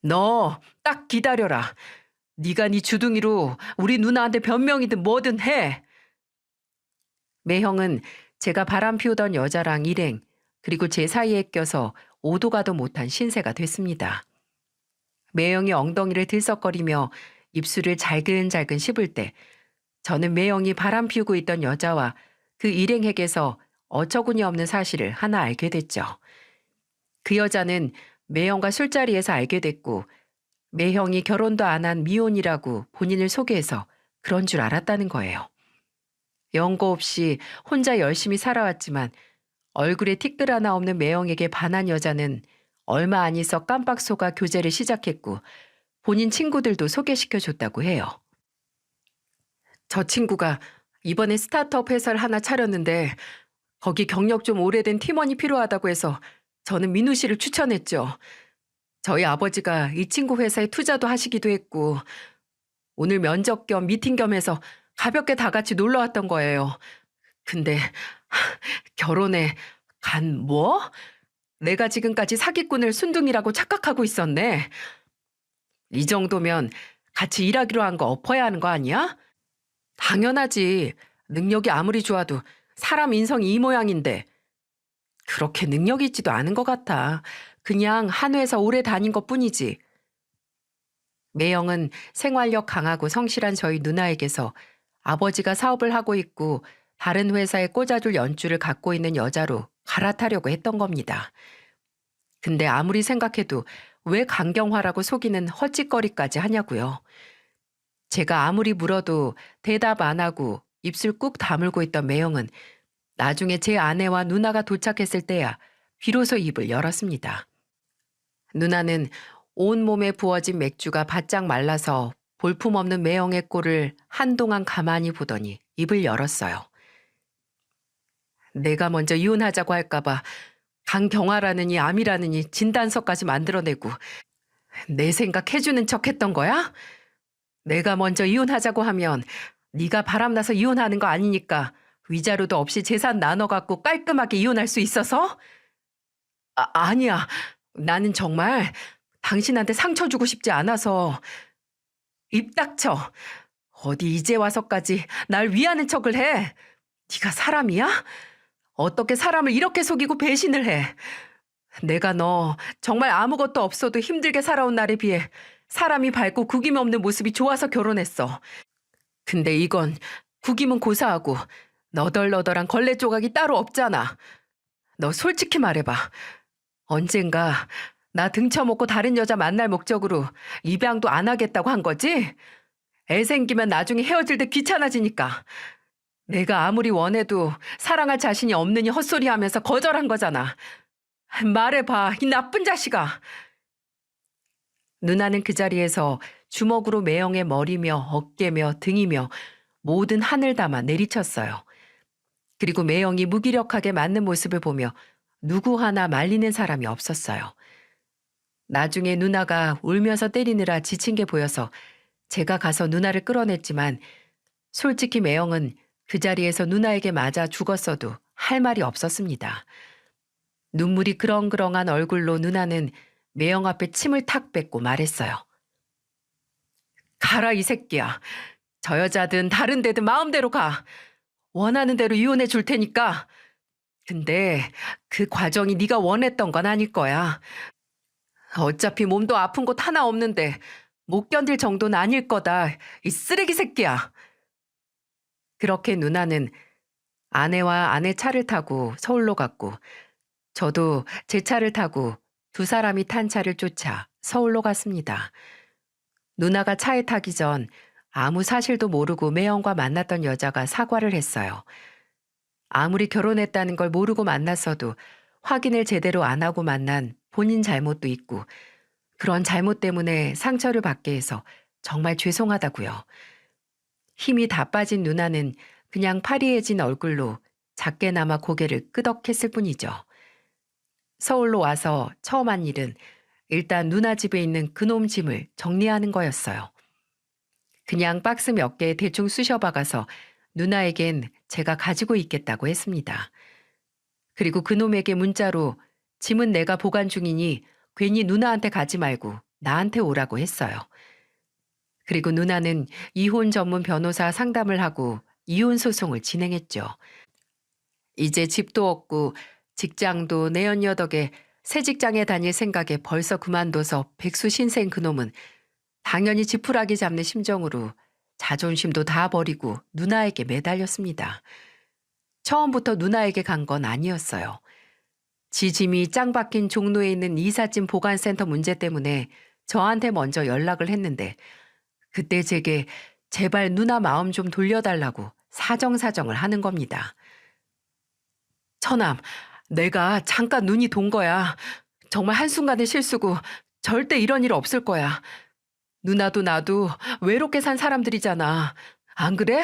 너 딱 기다려라. 네가 네 주둥이로 우리 누나한테 변명이든 뭐든 해. 매형은 제가 바람 피우던 여자랑 일행 그리고 제 사이에 껴서 오도 가도 못한 신세가 됐습니다. 매형이 엉덩이를 들썩거리며 입술을 잘근잘근 씹을 때 저는 매형이 바람 피우고 있던 여자와 그 일행에게서 어처구니 없는 사실을 하나 알게 됐죠. 그 여자는 매형과 술자리에서 알게 됐고 매형이 결혼도 안 한 미혼이라고 본인을 소개해서 그런 줄 알았다는 거예요. 연고 없이 혼자 열심히 살아왔지만 얼굴에 티끌 하나 없는 매형에게 반한 여자는 얼마 안 있어 깜빡 속아 교제를 시작했고 본인 친구들도 소개시켜줬다고 해요. 저 친구가 이번에 스타트업 회사를 하나 차렸는데 거기 경력 좀 오래된 팀원이 필요하다고 해서 저는 민우 씨를 추천했죠. 저희 아버지가 이 친구 회사에 투자도 하시기도 했고 오늘 면접 겸 미팅 겸 해서 가볍게 다 같이 놀러 왔던 거예요. 근데 결혼에 간 뭐? 내가 지금까지 사기꾼을 순둥이라고 착각하고 있었네. 이 정도면 같이 일하기로 한 거 엎어야 하는 거 아니야? 당연하지. 능력이 아무리 좋아도 사람 인성이 이 모양인데. 그렇게 능력 있지도 않은 것 같아. 그냥 한 회사 오래 다닌 것 뿐이지. 매형은 생활력 강하고 성실한 저희 누나에게서 아버지가 사업을 하고 있고 다른 회사에 꽂아줄 연줄을 갖고 있는 여자로 갈아타려고 했던 겁니다. 근데 아무리 생각해도 왜 강경화라고 속이는 헛짓거리까지 하냐고요. 제가 아무리 물어도 대답 안 하고 입술 꾹 다물고 있던 매형은 나중에 제 아내와 누나가 도착했을 때야 비로소 입을 열었습니다. 누나는 온몸에 부어진 맥주가 바짝 말라서 볼품없는 매형의 꼴을 한동안 가만히 보더니 입을 열었어요. 내가 먼저 이혼하자고 할까봐 강경화라느니 암이라느니 진단서까지 만들어내고 내 생각 해주는 척 했던 거야? 내가 먼저 이혼하자고 하면 네가 바람나서 이혼하는 거 아니니까 위자료도 없이 재산 나눠갖고 깔끔하게 이혼할 수 있어서? 아니야. 나는 정말 당신한테 상처 주고 싶지 않아서. 입 닥쳐. 어디 이제 와서까지 날 위하는 척을 해. 네가 사람이야? 어떻게 사람을 이렇게 속이고 배신을 해. 내가 너 정말 아무것도 없어도 힘들게 살아온 날에 비해 사람이 밝고 구김 없는 모습이 좋아서 결혼했어. 근데 이건 구김은 고사하고 너덜너덜한 걸레 조각이 따로 없잖아. 너 솔직히 말해봐. 언젠가 나 등쳐먹고 다른 여자 만날 목적으로 입양도 안 하겠다고 한 거지? 애 생기면 나중에 헤어질 때 귀찮아지니까. 내가 아무리 원해도 사랑할 자신이 없느니 헛소리하면서 거절한 거잖아. 말해봐, 이 나쁜 자식아. 누나는 그 자리에서 주먹으로 매형의 머리며 어깨며 등이며 모든 한을 담아 내리쳤어요. 그리고 매형이 무기력하게 맞는 모습을 보며 누구 하나 말리는 사람이 없었어요. 나중에 누나가 울면서 때리느라 지친 게 보여서 제가 가서 누나를 끌어냈지만 솔직히 매형은 그 자리에서 누나에게 맞아 죽었어도 할 말이 없었습니다. 눈물이 그렁그렁한 얼굴로 누나는 매형 앞에 침을 탁 뱉고 말했어요. 가라 이 새끼야. 저 여자든 다른 데든 마음대로 가. 원하는 대로 이혼해 줄 테니까. 근데 그 과정이 네가 원했던 건 아닐 거야. 어차피 몸도 아픈 곳 하나 없는데 못 견딜 정도는 아닐 거다. 이 쓰레기 새끼야. 그렇게 누나는 아내와 아내 차를 타고 서울로 갔고 저도 제 차를 타고 두 사람이 탄 차를 쫓아 서울로 갔습니다. 누나가 차에 타기 전 아무 사실도 모르고 매형과 만났던 여자가 사과를 했어요. 아무리 결혼했다는 걸 모르고 만났어도 확인을 제대로 안 하고 만난 본인 잘못도 있고 그런 잘못 때문에 상처를 받게 해서 정말 죄송하다고요. 힘이 다 빠진 누나는 그냥 파리해진 얼굴로 작게나마 고개를 끄덕했을 뿐이죠. 서울로 와서 처음 한 일은 일단 누나 집에 있는 그놈 짐을 정리하는 거였어요. 그냥 박스 몇 개 대충 쑤셔박아서 누나에겐 제가 가지고 있겠다고 했습니다. 그리고 그놈에게 문자로 짐은 내가 보관 중이니 괜히 누나한테 가지 말고 나한테 오라고 했어요. 그리고 누나는 이혼 전문 변호사 상담을 하고 이혼 소송을 진행했죠. 이제 집도 없고 직장도 내연녀 덕에 새 직장에 다닐 생각에 벌써 그만둬서 백수 신생 그놈은 당연히 지푸라기 잡는 심정으로 자존심도 다 버리고 누나에게 매달렸습니다. 처음부터 누나에게 간 건 아니었어요. 지 짐이 짱 박힌 종로에 있는 이삿짐 보관센터 문제 때문에 저한테 먼저 연락을 했는데 그때 제게 제발 누나 마음 좀 돌려달라고 사정사정을 하는 겁니다. 처남, 내가 잠깐 눈이 돈 거야. 정말 한순간의 실수고 절대 이런 일 없을 거야. 누나도 나도 외롭게 산 사람들이잖아. 안 그래?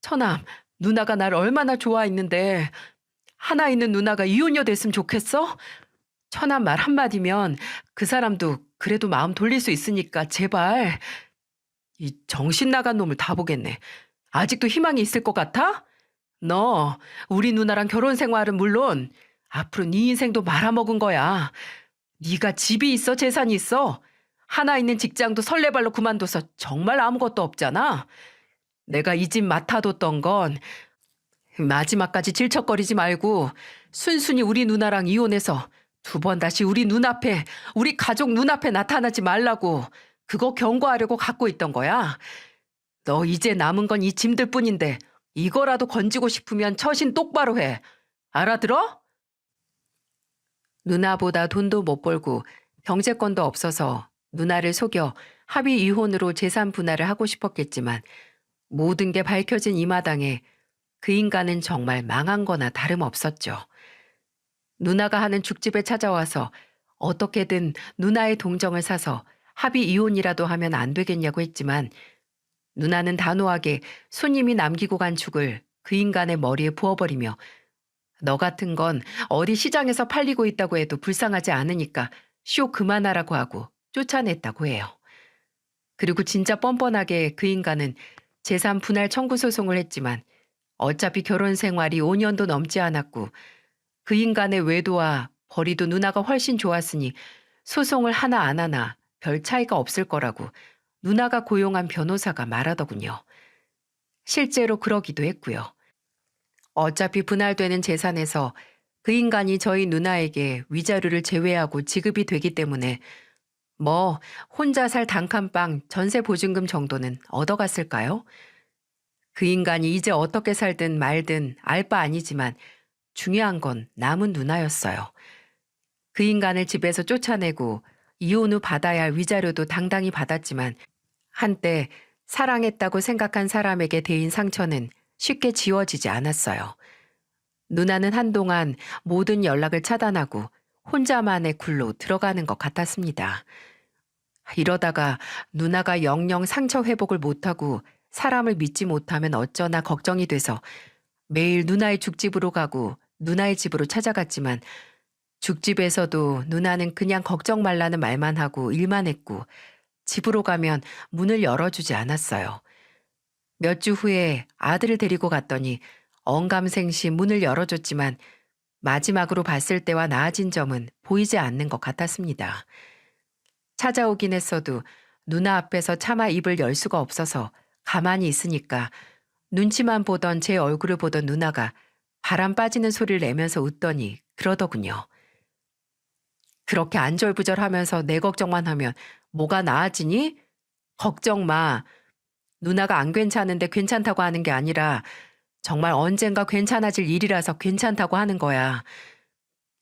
처남, 누나가 날 얼마나 좋아했는데 하나 있는 누나가 이혼녀 됐으면 좋겠어? 처남 말 한마디면 그 사람도 그래도 마음 돌릴 수 있으니까 제발. 이 정신 나간 놈을 다 보겠네. 아직도 희망이 있을 것 같아? 너 우리 누나랑 결혼 생활은 물론 앞으로 네 인생도 말아먹은 거야. 네가 집이 있어 재산이 있어. 하나 있는 직장도 설레발로 그만둬서 정말 아무것도 없잖아. 내가 이 집 맡아뒀던 건 마지막까지 질척거리지 말고 순순히 우리 누나랑 이혼해서 두 번 다시 우리 눈앞에 우리 가족 눈앞에 나타나지 말라고 그거 경고하려고 갖고 있던 거야. 너 이제 남은 건 이 짐들 뿐인데 이거라도 건지고 싶으면 처신 똑바로 해. 알아들어? 누나보다 돈도 못 벌고 경제권도 없어서 누나를 속여 합의 이혼으로 재산 분할을 하고 싶었겠지만 모든 게 밝혀진 이 마당에 그 인간은 정말 망한 거나 다름없었죠. 누나가 하는 죽집에 찾아와서 어떻게든 누나의 동정을 사서 합의 이혼이라도 하면 안 되겠냐고 했지만 누나는 단호하게 손님이 남기고 간 죽을 그 인간의 머리에 부어버리며 너 같은 건 어디 시장에서 팔리고 있다고 해도 불쌍하지 않으니까 쇼 그만하라고 하고 쫓아냈다고 해요. 그리고 진짜 뻔뻔하게 그 인간은 재산 분할 청구 소송을 했지만 어차피 결혼 생활이 5년도 넘지 않았고 그 인간의 외도와 벌이도 누나가 훨씬 좋았으니 소송을 하나 안 하나 별 차이가 없을 거라고 누나가 고용한 변호사가 말하더군요. 실제로 그러기도 했고요. 어차피 분할되는 재산에서 그 인간이 저희 누나에게 위자료를 제외하고 지급이 되기 때문에 뭐 혼자 살 단칸방 전세 보증금 정도는 얻어갔을까요? 그 인간이 이제 어떻게 살든 말든 알 바 아니지만 중요한 건 남은 누나였어요. 그 인간을 집에서 쫓아내고 이혼 후 받아야 할 위자료도 당당히 받았지만 한때 사랑했다고 생각한 사람에게 대인 상처는 쉽게 지워지지 않았어요. 누나는 한동안 모든 연락을 차단하고 혼자만의 굴로 들어가는 것 같았습니다. 이러다가 누나가 영영 상처 회복을 못하고 사람을 믿지 못하면 어쩌나 걱정이 돼서 매일 누나의 죽집으로 가고 누나의 집으로 찾아갔지만 죽집에서도 누나는 그냥 걱정 말라는 말만 하고 일만 했고 집으로 가면 문을 열어주지 않았어요. 몇 주 후에 아들을 데리고 갔더니 언감생시 문을 열어줬지만 마지막으로 봤을 때와 나아진 점은 보이지 않는 것 같았습니다. 찾아오긴 했어도 누나 앞에서 차마 입을 열 수가 없어서 가만히 있으니까 눈치만 보던 제 얼굴을 보던 누나가 바람 빠지는 소리를 내면서 웃더니 그러더군요. 그렇게 안절부절하면서 내 걱정만 하면 뭐가 나아지니? 걱정 마. 누나가 안 괜찮은데 괜찮다고 하는 게 아니라 정말 언젠가 괜찮아질 일이라서 괜찮다고 하는 거야.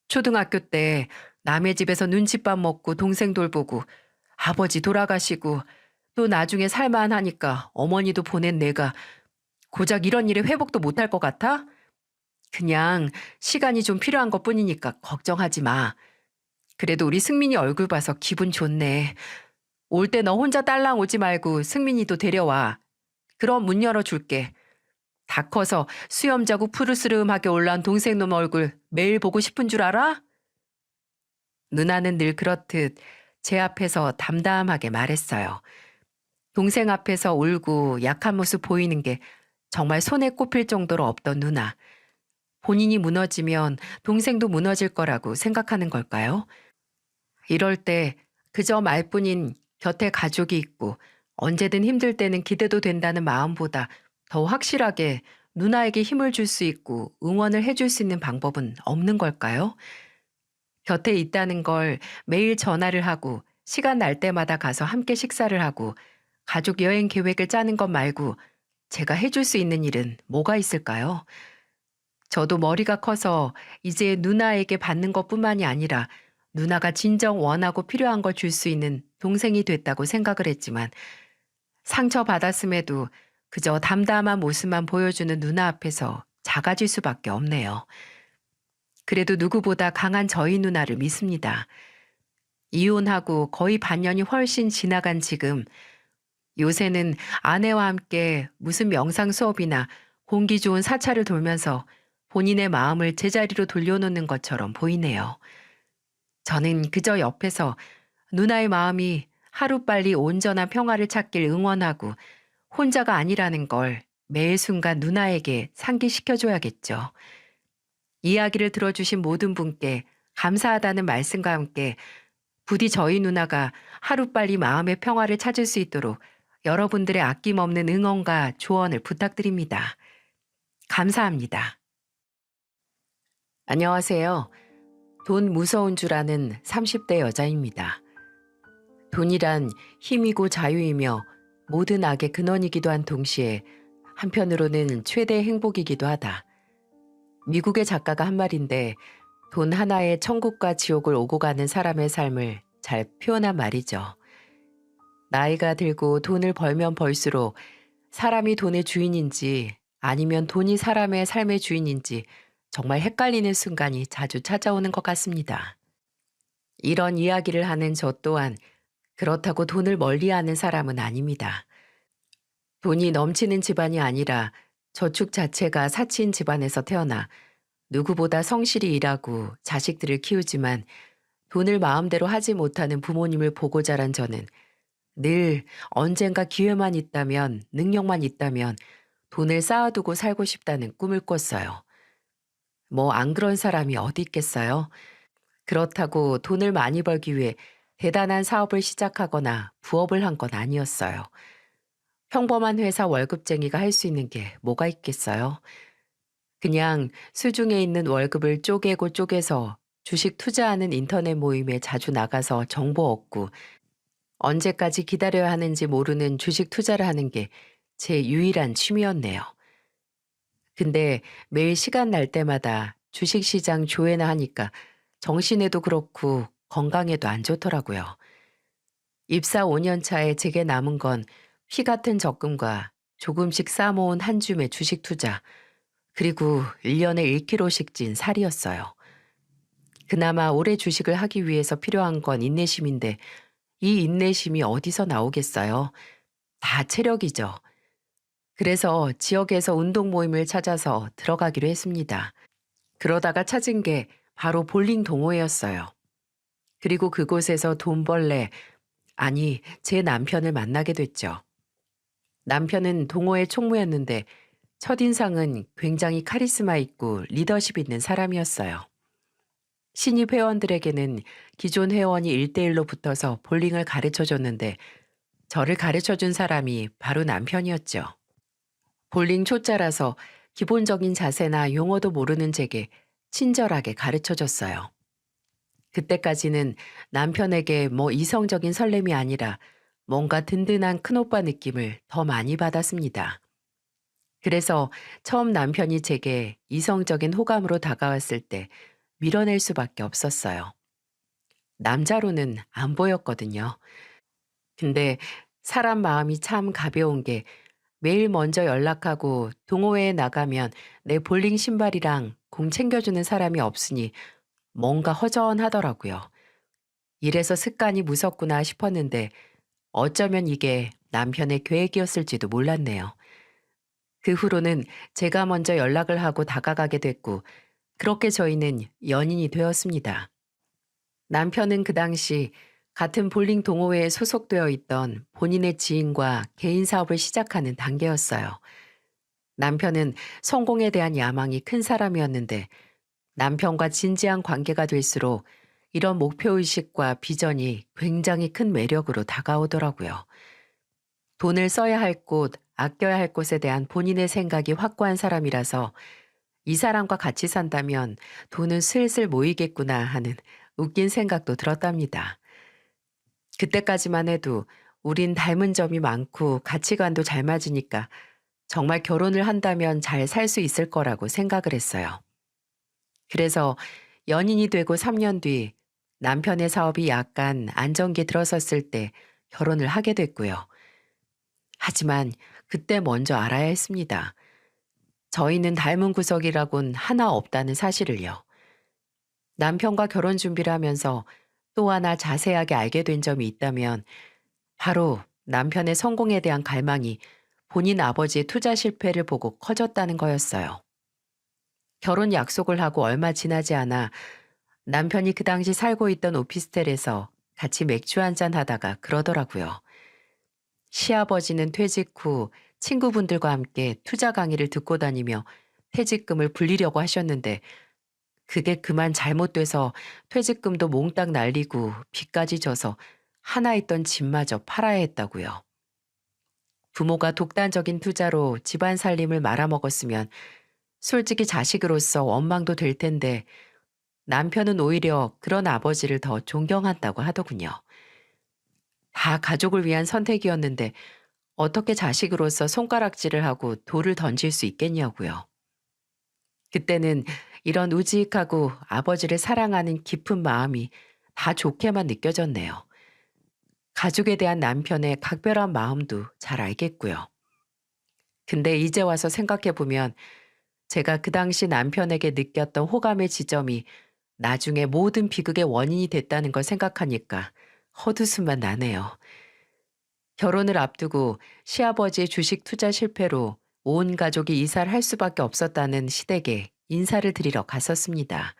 초등학교 때 남의 집에서 눈칫밥 먹고 동생 돌보고 아버지 돌아가시고 또 나중에 살만하니까 어머니도 보낸 내가 고작 이런 일에 회복도 못할 것 같아? 그냥 시간이 좀 필요한 것 뿐이니까 걱정하지 마. 그래도 우리 승민이 얼굴 봐서 기분 좋네. 올 때 너 혼자 딸랑 오지 말고 승민이도 데려와. 그럼 문 열어줄게. 다 커서 수염 자국 푸르스름하게 올라온 동생놈 얼굴 매일 보고 싶은 줄 알아? 누나는 늘 그렇듯 제 앞에서 담담하게 말했어요. 동생 앞에서 울고 약한 모습 보이는 게 정말 손에 꼽힐 정도로 없던 누나. 본인이 무너지면 동생도 무너질 거라고 생각하는 걸까요? 이럴 때 그저 말뿐인 곁에 가족이 있고 언제든 힘들 때는 기대도 된다는 마음보다 더 확실하게 누나에게 힘을 줄 수 있고 응원을 해줄 수 있는 방법은 없는 걸까요? 곁에 있다는 걸 매일 전화를 하고 시간 날 때마다 가서 함께 식사를 하고 가족 여행 계획을 짜는 것 말고 제가 해줄 수 있는 일은 뭐가 있을까요? 저도 머리가 커서 이제 누나에게 받는 것뿐만이 아니라 누나가 진정 원하고 필요한 걸 줄 수 있는 동생이 됐다고 생각을 했지만 상처받았음에도 그저 담담한 모습만 보여주는 누나 앞에서 작아질 수밖에 없네요. 그래도 누구보다 강한 저희 누나를 믿습니다. 이혼하고 거의 반년이 훨씬 지나간 지금 요새는 아내와 함께 무슨 명상 수업이나 공기 좋은 사찰을 돌면서 본인의 마음을 제자리로 돌려놓는 것처럼 보이네요. 저는 그저 옆에서 누나의 마음이 하루빨리 온전한 평화를 찾길 응원하고 혼자가 아니라는 걸 매 순간 누나에게 상기시켜줘야겠죠. 이야기를 들어주신 모든 분께 감사하다는 말씀과 함께 부디 저희 누나가 하루빨리 마음의 평화를 찾을 수 있도록 여러분들의 아낌없는 응원과 조언을 부탁드립니다. 감사합니다. 안녕하세요. 돈 무서운 줄 아는 30대 여자입니다. 돈이란 힘이고 자유이며 모든 악의 근원이기도 한 동시에 한편으로는 최대의 행복이기도 하다. 미국의 작가가 한 말인데 돈 하나에 천국과 지옥을 오고 가는 사람의 삶을 잘 표현한 말이죠. 나이가 들고 돈을 벌면 벌수록 사람이 돈의 주인인지 아니면 돈이 사람의 삶의 주인인지 정말 헷갈리는 순간이 자주 찾아오는 것 같습니다. 이런 이야기를 하는 저 또한 그렇다고 돈을 멀리하는 사람은 아닙니다. 돈이 넘치는 집안이 아니라 저축 자체가 사치인 집안에서 태어나 누구보다 성실히 일하고 자식들을 키우지만 돈을 마음대로 하지 못하는 부모님을 보고 자란 저는 늘 언젠가 기회만 있다면, 능력만 있다면 돈을 쌓아두고 살고 싶다는 꿈을 꿨어요. 뭐 안 그런 사람이 어디 있겠어요? 그렇다고 돈을 많이 벌기 위해 대단한 사업을 시작하거나 부업을 한 건 아니었어요. 평범한 회사 월급쟁이가 할 수 있는 게 뭐가 있겠어요? 그냥 수중에 있는 월급을 쪼개고 쪼개서 주식 투자하는 인터넷 모임에 자주 나가서 정보 얻고 언제까지 기다려야 하는지 모르는 주식 투자를 하는 게 제 유일한 취미였네요. 근데 매일 시간 날 때마다 주식시장 조회나 하니까 정신에도 그렇고 건강에도 안 좋더라고요. 입사 5년 차에 제게 남은 건 피 같은 적금과 조금씩 쌓아모은 한 줌의 주식 투자, 그리고 1년에 1kg씩 찐 살이었어요. 그나마 오래 주식을 하기 위해서 필요한 건 인내심인데 이 인내심이 어디서 나오겠어요? 다 체력이죠. 그래서 지역에서 운동 모임을 찾아서 들어가기로 했습니다. 그러다가 찾은 게 바로 볼링 동호회였어요. 그리고 그곳에서 돈벌레, 아니, 제 남편을 만나게 됐죠. 남편은 동호회 총무였는데 첫인상은 굉장히 카리스마 있고 리더십 있는 사람이었어요. 신입 회원들에게는 기존 회원이 1대1로 붙어서 볼링을 가르쳐 줬는데 저를 가르쳐 준 사람이 바로 남편이었죠. 볼링 초짜라서 기본적인 자세나 용어도 모르는 제게 친절하게 가르쳐 줬어요. 그때까지는 남편에게 뭐 이성적인 설렘이 아니라 뭔가 든든한 큰오빠 느낌을 더 많이 받았습니다. 그래서 처음 남편이 제게 이성적인 호감으로 다가왔을 때 밀어낼 수밖에 없었어요. 남자로는 안 보였거든요. 근데 사람 마음이 참 가벼운 게 매일 먼저 연락하고 동호회에 나가면 내 볼링 신발이랑 공 챙겨주는 사람이 없으니 뭔가 허전하더라고요. 이래서 습관이 무섭구나 싶었는데 어쩌면 이게 남편의 계획이었을지도 몰랐네요. 그 후로는 제가 먼저 연락을 하고 다가가게 됐고 그렇게 저희는 연인이 되었습니다. 남편은 그 당시 같은 볼링 동호회에 소속되어 있던 본인의 지인과 개인 사업을 시작하는 단계였어요. 남편은 성공에 대한 야망이 큰 사람이었는데 남편과 진지한 관계가 될수록 이런 목표의식과 비전이 굉장히 큰 매력으로 다가오더라고요. 돈을 써야 할 곳, 아껴야 할 곳에 대한 본인의 생각이 확고한 사람이라서 이 사람과 같이 산다면 돈은 슬슬 모이겠구나 하는 웃긴 생각도 들었답니다. 그때까지만 해도 우린 닮은 점이 많고 가치관도 잘 맞으니까 정말 결혼을 한다면 잘 살 수 있을 거라고 생각을 했어요. 그래서 연인이 되고 3년 뒤 남편의 사업이 약간 안정기에 들어섰을 때 결혼을 하게 됐고요. 하지만 그때 먼저 알아야 했습니다. 저희는 닮은 구석이라곤 하나 없다는 사실을요. 남편과 결혼 준비를 하면서 또 하나 자세하게 알게 된 점이 있다면 바로 남편의 성공에 대한 갈망이 본인 아버지의 투자 실패를 보고 커졌다는 거였어요. 결혼 약속을 하고 얼마 지나지 않아 남편이 그 당시 살고 있던 오피스텔에서 같이 맥주 한잔 하다가 그러더라고요. 시아버지는 퇴직 후 친구분들과 함께 투자 강의를 듣고 다니며 퇴직금을 불리려고 하셨는데 그게 그만 잘못돼서 퇴직금도 몽땅 날리고 빚까지 져서 하나 있던 집마저 팔아야 했다고요. 부모가 독단적인 투자로 집안 살림을 말아먹었으면 솔직히 자식으로서 원망도 될 텐데 남편은 오히려 그런 아버지를 더 존경한다고 하더군요. 다 가족을 위한 선택이었는데 어떻게 자식으로서 손가락질을 하고 돌을 던질 수 있겠냐고요. 그때는 이런 우직하고 아버지를 사랑하는 깊은 마음이 다 좋게만 느껴졌네요. 가족에 대한 남편의 각별한 마음도 잘 알겠고요. 근데 이제 와서 생각해보면 제가 그 당시 남편에게 느꼈던 호감의 지점이 나중에 모든 비극의 원인이 됐다는 걸 생각하니까 헛웃음만 나네요. 결혼을 앞두고 시아버지의 주식 투자 실패로 온 가족이 이사를 할 수밖에 없었다는 시댁에 인사를 드리러 갔었습니다.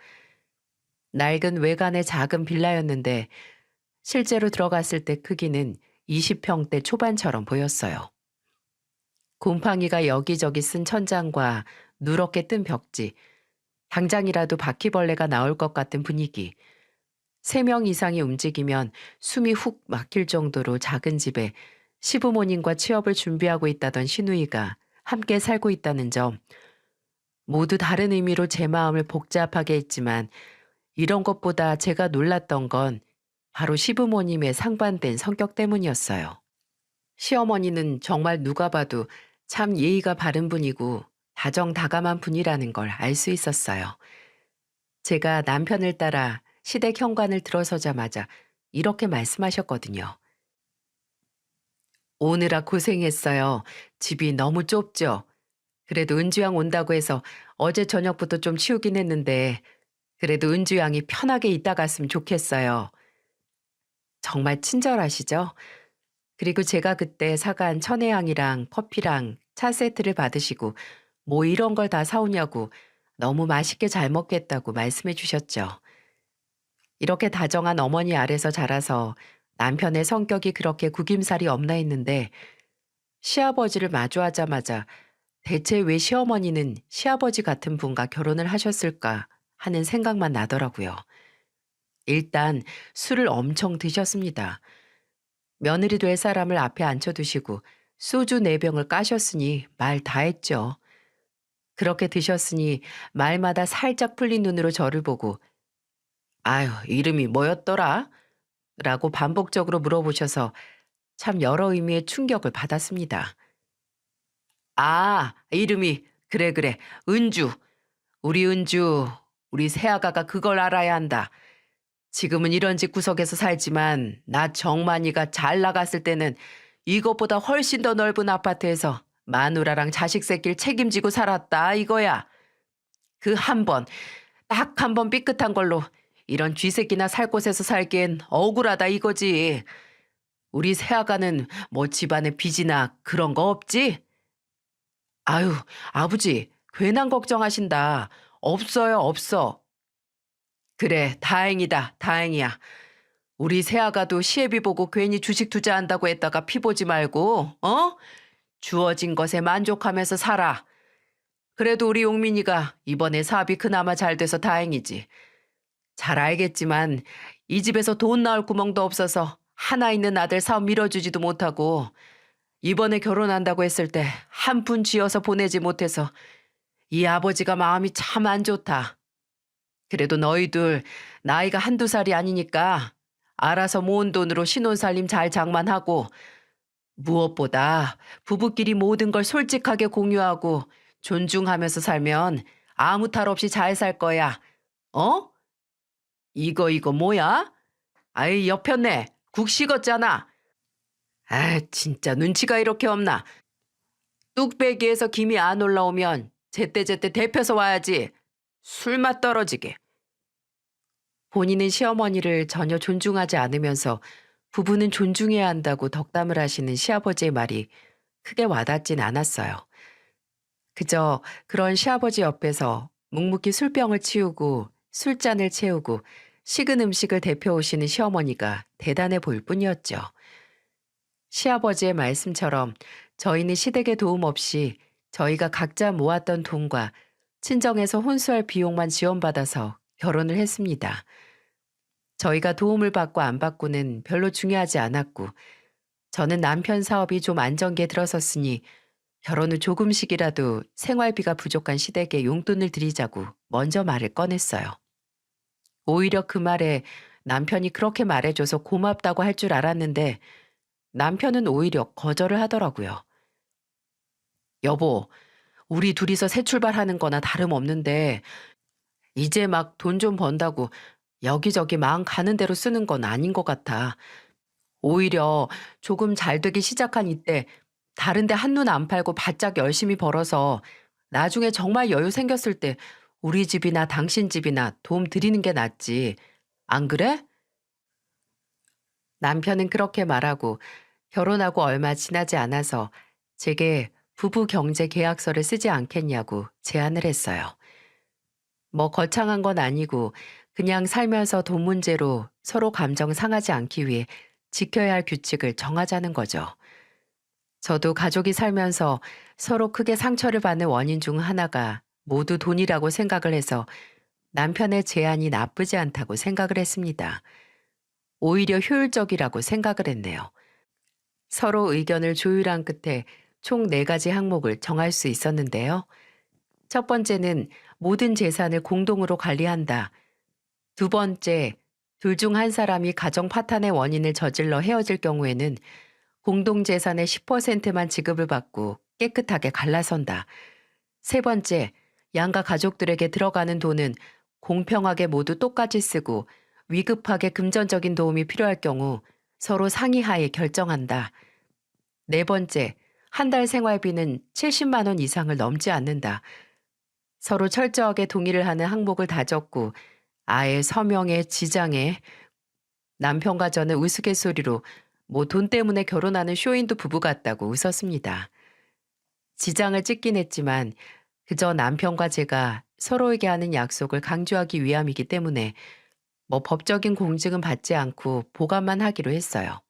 낡은 외관의 작은 빌라였는데 실제로 들어갔을 때 크기는 20평대 초반처럼 보였어요. 곰팡이가 여기저기 쓴 천장과 누렇게 뜬 벽지, 당장이라도 바퀴벌레가 나올 것 같은 분위기, 3명 이상이 움직이면 숨이 훅 막힐 정도로 작은 집에 시부모님과 취업을 준비하고 있다던 시누이가 함께 살고 있다는 점, 모두 다른 의미로 제 마음을 복잡하게 했지만 이런 것보다 제가 놀랐던 건 바로 시부모님의 상반된 성격 때문이었어요. 시어머니는 정말 누가 봐도 참 예의가 바른 분이고 다정다감한 분이라는 걸 알 수 있었어요. 제가 남편을 따라 시댁 현관을 들어서자마자 이렇게 말씀하셨거든요. 오느라 고생했어요. 집이 너무 좁죠. 그래도 은주양 온다고 해서 어제 저녁부터 좀 치우긴 했는데 그래도 은주양이 편하게 있다 갔으면 좋겠어요. 정말 친절하시죠? 그리고 제가 그때 사간 천혜향이랑 커피랑 차 세트를 받으시고 뭐 이런 걸 다 사오냐고 너무 맛있게 잘 먹겠다고 말씀해 주셨죠. 이렇게 다정한 어머니 아래서 자라서 남편의 성격이 그렇게 구김살이 없나 했는데 시아버지를 마주하자마자 대체 왜 시어머니는 시아버지 같은 분과 결혼을 하셨을까 하는 생각만 나더라고요. 일단 술을 엄청 드셨습니다. 며느리 될 사람을 앞에 앉혀두시고 소주 4병을 까셨으니 말 다 했죠. 그렇게 드셨으니 말마다 살짝 풀린 눈으로 저를 보고 아유, 이름이 뭐였더라? 라고 반복적으로 물어보셔서 참 여러 의미의 충격을 받았습니다. 아, 이름이 그래 그래 은주. 우리 은주. 우리 새아가가 그걸 알아야 한다. 지금은 이런 집 구석에서 살지만 나 정만이가 잘 나갔을 때는 이것보다 훨씬 더 넓은 아파트에서 마누라랑 자식 새끼를 책임지고 살았다 이거야. 그 한 번, 딱 한 번 삐끗한 걸로 이런 쥐새끼나 살 곳에서 살기엔 억울하다 이거지. 우리 새아가는 뭐 집안에 빚이나 그런 거 없지? 아유, 아버지, 괜한 걱정하신다. 없어요, 없어. 그래, 다행이다, 다행이야. 우리 새아가도 시애비 보고 괜히 주식 투자한다고 했다가 피 보지 말고, 어? 주어진 것에 만족하면서 살아. 그래도 우리 용민이가 이번에 사업이 그나마 잘 돼서 다행이지. 잘 알겠지만 이 집에서 돈 나올 구멍도 없어서 하나 있는 아들 사업 밀어주지도 못하고 이번에 결혼한다고 했을 때 한 푼 쥐어서 보내지 못해서 이 아버지가 마음이 참 안 좋다. 그래도 너희들 나이가 한두 살이 아니니까 알아서 모은 돈으로 신혼살림 잘 장만하고 무엇보다 부부끼리 모든 걸 솔직하게 공유하고 존중하면서 살면 아무 탈 없이 잘 살 거야. 어? 이거 뭐야? 아이 옆편네 국 식었잖아. 아 진짜 눈치가 이렇게 없나. 뚝배기에서 김이 안 올라오면 제때제때 데펴서 와야지. 술맛 떨어지게. 본인은 시어머니를 전혀 존중하지 않으면서 부부는 존중해야 한다고 덕담을 하시는 시아버지의 말이 크게 와닿진 않았어요. 그저 그런 시아버지 옆에서 묵묵히 술병을 치우고 술잔을 채우고 식은 음식을 데펴 오시는 시어머니가 대단해 보일 뿐이었죠. 시아버지의 말씀처럼 저희는 시댁의 도움 없이 저희가 각자 모았던 돈과 친정에서 혼수할 비용만 지원받아서 결혼을 했습니다. 저희가 도움을 받고 안 받고는 별로 중요하지 않았고 저는 남편 사업이 좀 안정기에 들어섰으니 결혼 후 조금씩이라도 생활비가 부족한 시댁에 용돈을 드리자고 먼저 말을 꺼냈어요. 오히려 그 말에 남편이 그렇게 말해줘서 고맙다고 할 줄 알았는데 남편은 오히려 거절을 하더라고요. 여보, 우리 둘이서 새 출발하는 거나 다름없는데 이제 막 돈 좀 번다고 여기저기 마음 가는 대로 쓰는 건 아닌 것 같아. 오히려 조금 잘 되기 시작한 이때 다른 데 한눈 안 팔고 바짝 열심히 벌어서 나중에 정말 여유 생겼을 때 우리 집이나 당신 집이나 도움 드리는 게 낫지. 안 그래? 남편은 그렇게 말하고 결혼하고 얼마 지나지 않아서 제게 부부 경제 계약서를 쓰지 않겠냐고 제안을 했어요. 뭐 거창한 건 아니고 그냥 살면서 돈 문제로 서로 감정 상하지 않기 위해 지켜야 할 규칙을 정하자는 거죠. 저도 가족이 살면서 서로 크게 상처를 받는 원인 중 하나가 모두 돈이라고 생각을 해서 남편의 제안이 나쁘지 않다고 생각을 했습니다. 오히려 효율적이라고 생각을 했네요. 서로 의견을 조율한 끝에 총 4가지 항목을 정할 수 있었는데요. 첫 번째는 모든 재산을 공동으로 관리한다. 두 번째, 둘 중 한 사람이 가정 파탄의 원인을 저질러 헤어질 경우에는 공동 재산의 10%만 지급을 받고 깨끗하게 갈라선다. 세 번째, 양가 가족들에게 들어가는 돈은 공평하게 모두 똑같이 쓰고 위급하게 금전적인 도움이 필요할 경우 서로 상의하에 결정한다. 네 번째, 한 달 생활비는 70만 원 이상을 넘지 않는다. 서로 철저하게 동의를 하는 항목을 다졌고 아예 서명에 지장에 남편과 저는 우스갯소리로 뭐 돈 때문에 결혼하는 쇼윈도 부부 같다고 웃었습니다. 지장을 찍긴 했지만 그저 남편과 제가 서로에게 하는 약속을 강조하기 위함이기 때문에 뭐 법적인 공증은 받지 않고 보관만 하기로 했어요.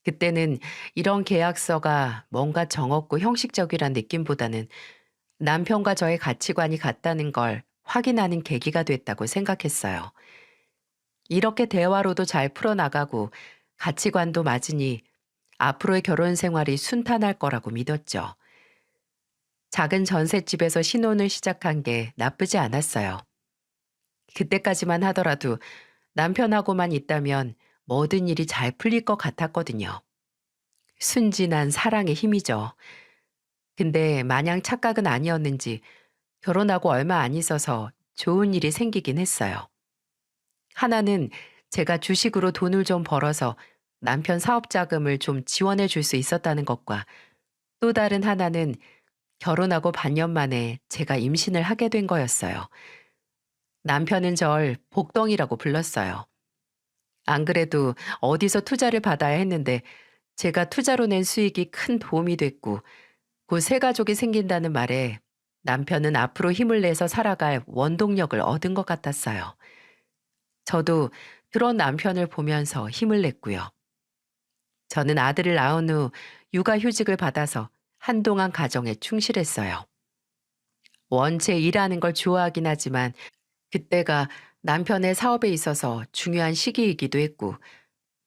그때는 이런 계약서가 뭔가 정없고 형식적이란 느낌보다는 남편과 저의 가치관이 같다는 걸 확인하는 계기가 됐다고 생각했어요. 이렇게 대화로도 잘 풀어나가고 가치관도 맞으니 앞으로의 결혼 생활이 순탄할 거라고 믿었죠. 작은 전셋집에서 신혼을 시작한 게 나쁘지 않았어요. 그때까지만 하더라도 남편하고만 있다면 모든 일이 잘 풀릴 것 같았거든요. 순진한 사랑의 힘이죠. 근데 마냥 착각은 아니었는지 결혼하고 얼마 안 있어서 좋은 일이 생기긴 했어요. 하나는 제가 주식으로 돈을 좀 벌어서 남편 사업 자금을 좀 지원해 줄 수 있었다는 것과 또 다른 하나는 결혼하고 반년 만에 제가 임신을 하게 된 거였어요. 남편은 절 복덩이라고 불렀어요. 안 그래도 어디서 투자를 받아야 했는데 제가 투자로 낸 수익이 큰 도움이 됐고 곧 새 가족이 생긴다는 말에 남편은 앞으로 힘을 내서 살아갈 원동력을 얻은 것 같았어요. 저도 그런 남편을 보면서 힘을 냈고요. 저는 아들을 낳은 후 육아휴직을 받아서 한동안 가정에 충실했어요. 원체 일하는 걸 좋아하긴 하지만 그때가 남편의 사업에 있어서 중요한 시기이기도 했고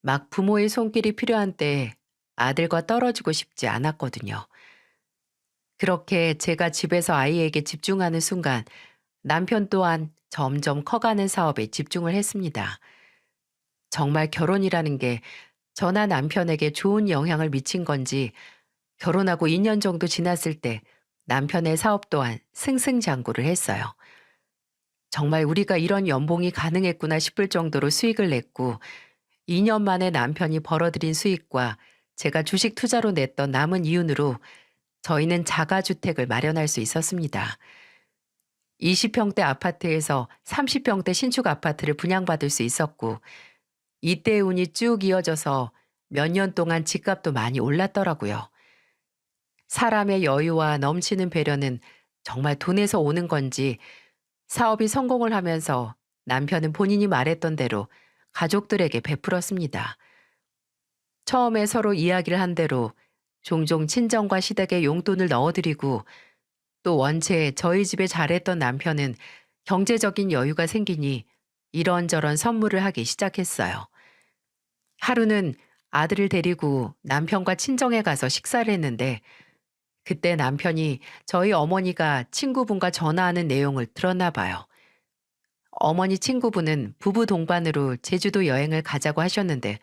막 부모의 손길이 필요한 때에 아들과 떨어지고 싶지 않았거든요. 그렇게 제가 집에서 아이에게 집중하는 순간 남편 또한 점점 커가는 사업에 집중을 했습니다. 정말 결혼이라는 게 저나 남편에게 좋은 영향을 미친 건지 결혼하고 2년 정도 지났을 때 남편의 사업 또한 승승장구를 했어요. 정말 우리가 이런 연봉이 가능했구나 싶을 정도로 수익을 냈고 2년 만에 남편이 벌어들인 수익과 제가 주식 투자로 냈던 남은 이윤으로 저희는 자가주택을 마련할 수 있었습니다. 20평대 아파트에서 30평대 신축 아파트를 분양받을 수 있었고 이때의 운이 쭉 이어져서 몇 년 동안 집값도 많이 올랐더라고요. 사람의 여유와 넘치는 배려는 정말 돈에서 오는 건지 사업이 성공을 하면서 남편은 본인이 말했던 대로 가족들에게 베풀었습니다. 처음에 서로 이야기를 한 대로 종종 친정과 시댁에 용돈을 넣어드리고 또 원체 저희 집에 잘했던 남편은 경제적인 여유가 생기니 이런저런 선물을 하기 시작했어요. 하루는 아들을 데리고 남편과 친정에 가서 식사를 했는데 그때 남편이 저희 어머니가 친구분과 전화하는 내용을 들었나 봐요. 어머니 친구분은 부부 동반으로 제주도 여행을 가자고 하셨는데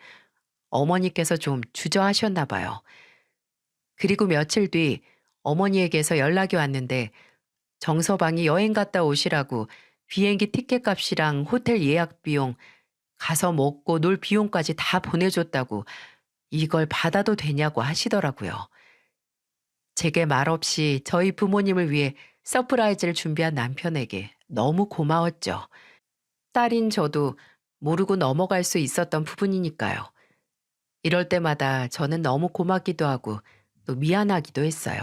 어머니께서 좀 주저하셨나 봐요. 그리고 며칠 뒤 어머니에게서 연락이 왔는데 정서방이 여행 갔다 오시라고 비행기 티켓 값이랑 호텔 예약 비용, 가서 먹고 놀 비용까지 다 보내줬다고 이걸 받아도 되냐고 하시더라고요. 제게 말없이 저희 부모님을 위해 서프라이즈를 준비한 남편에게 너무 고마웠죠. 딸인 저도 모르고 넘어갈 수 있었던 부분이니까요. 이럴 때마다 저는 너무 고맙기도 하고 또 미안하기도 했어요.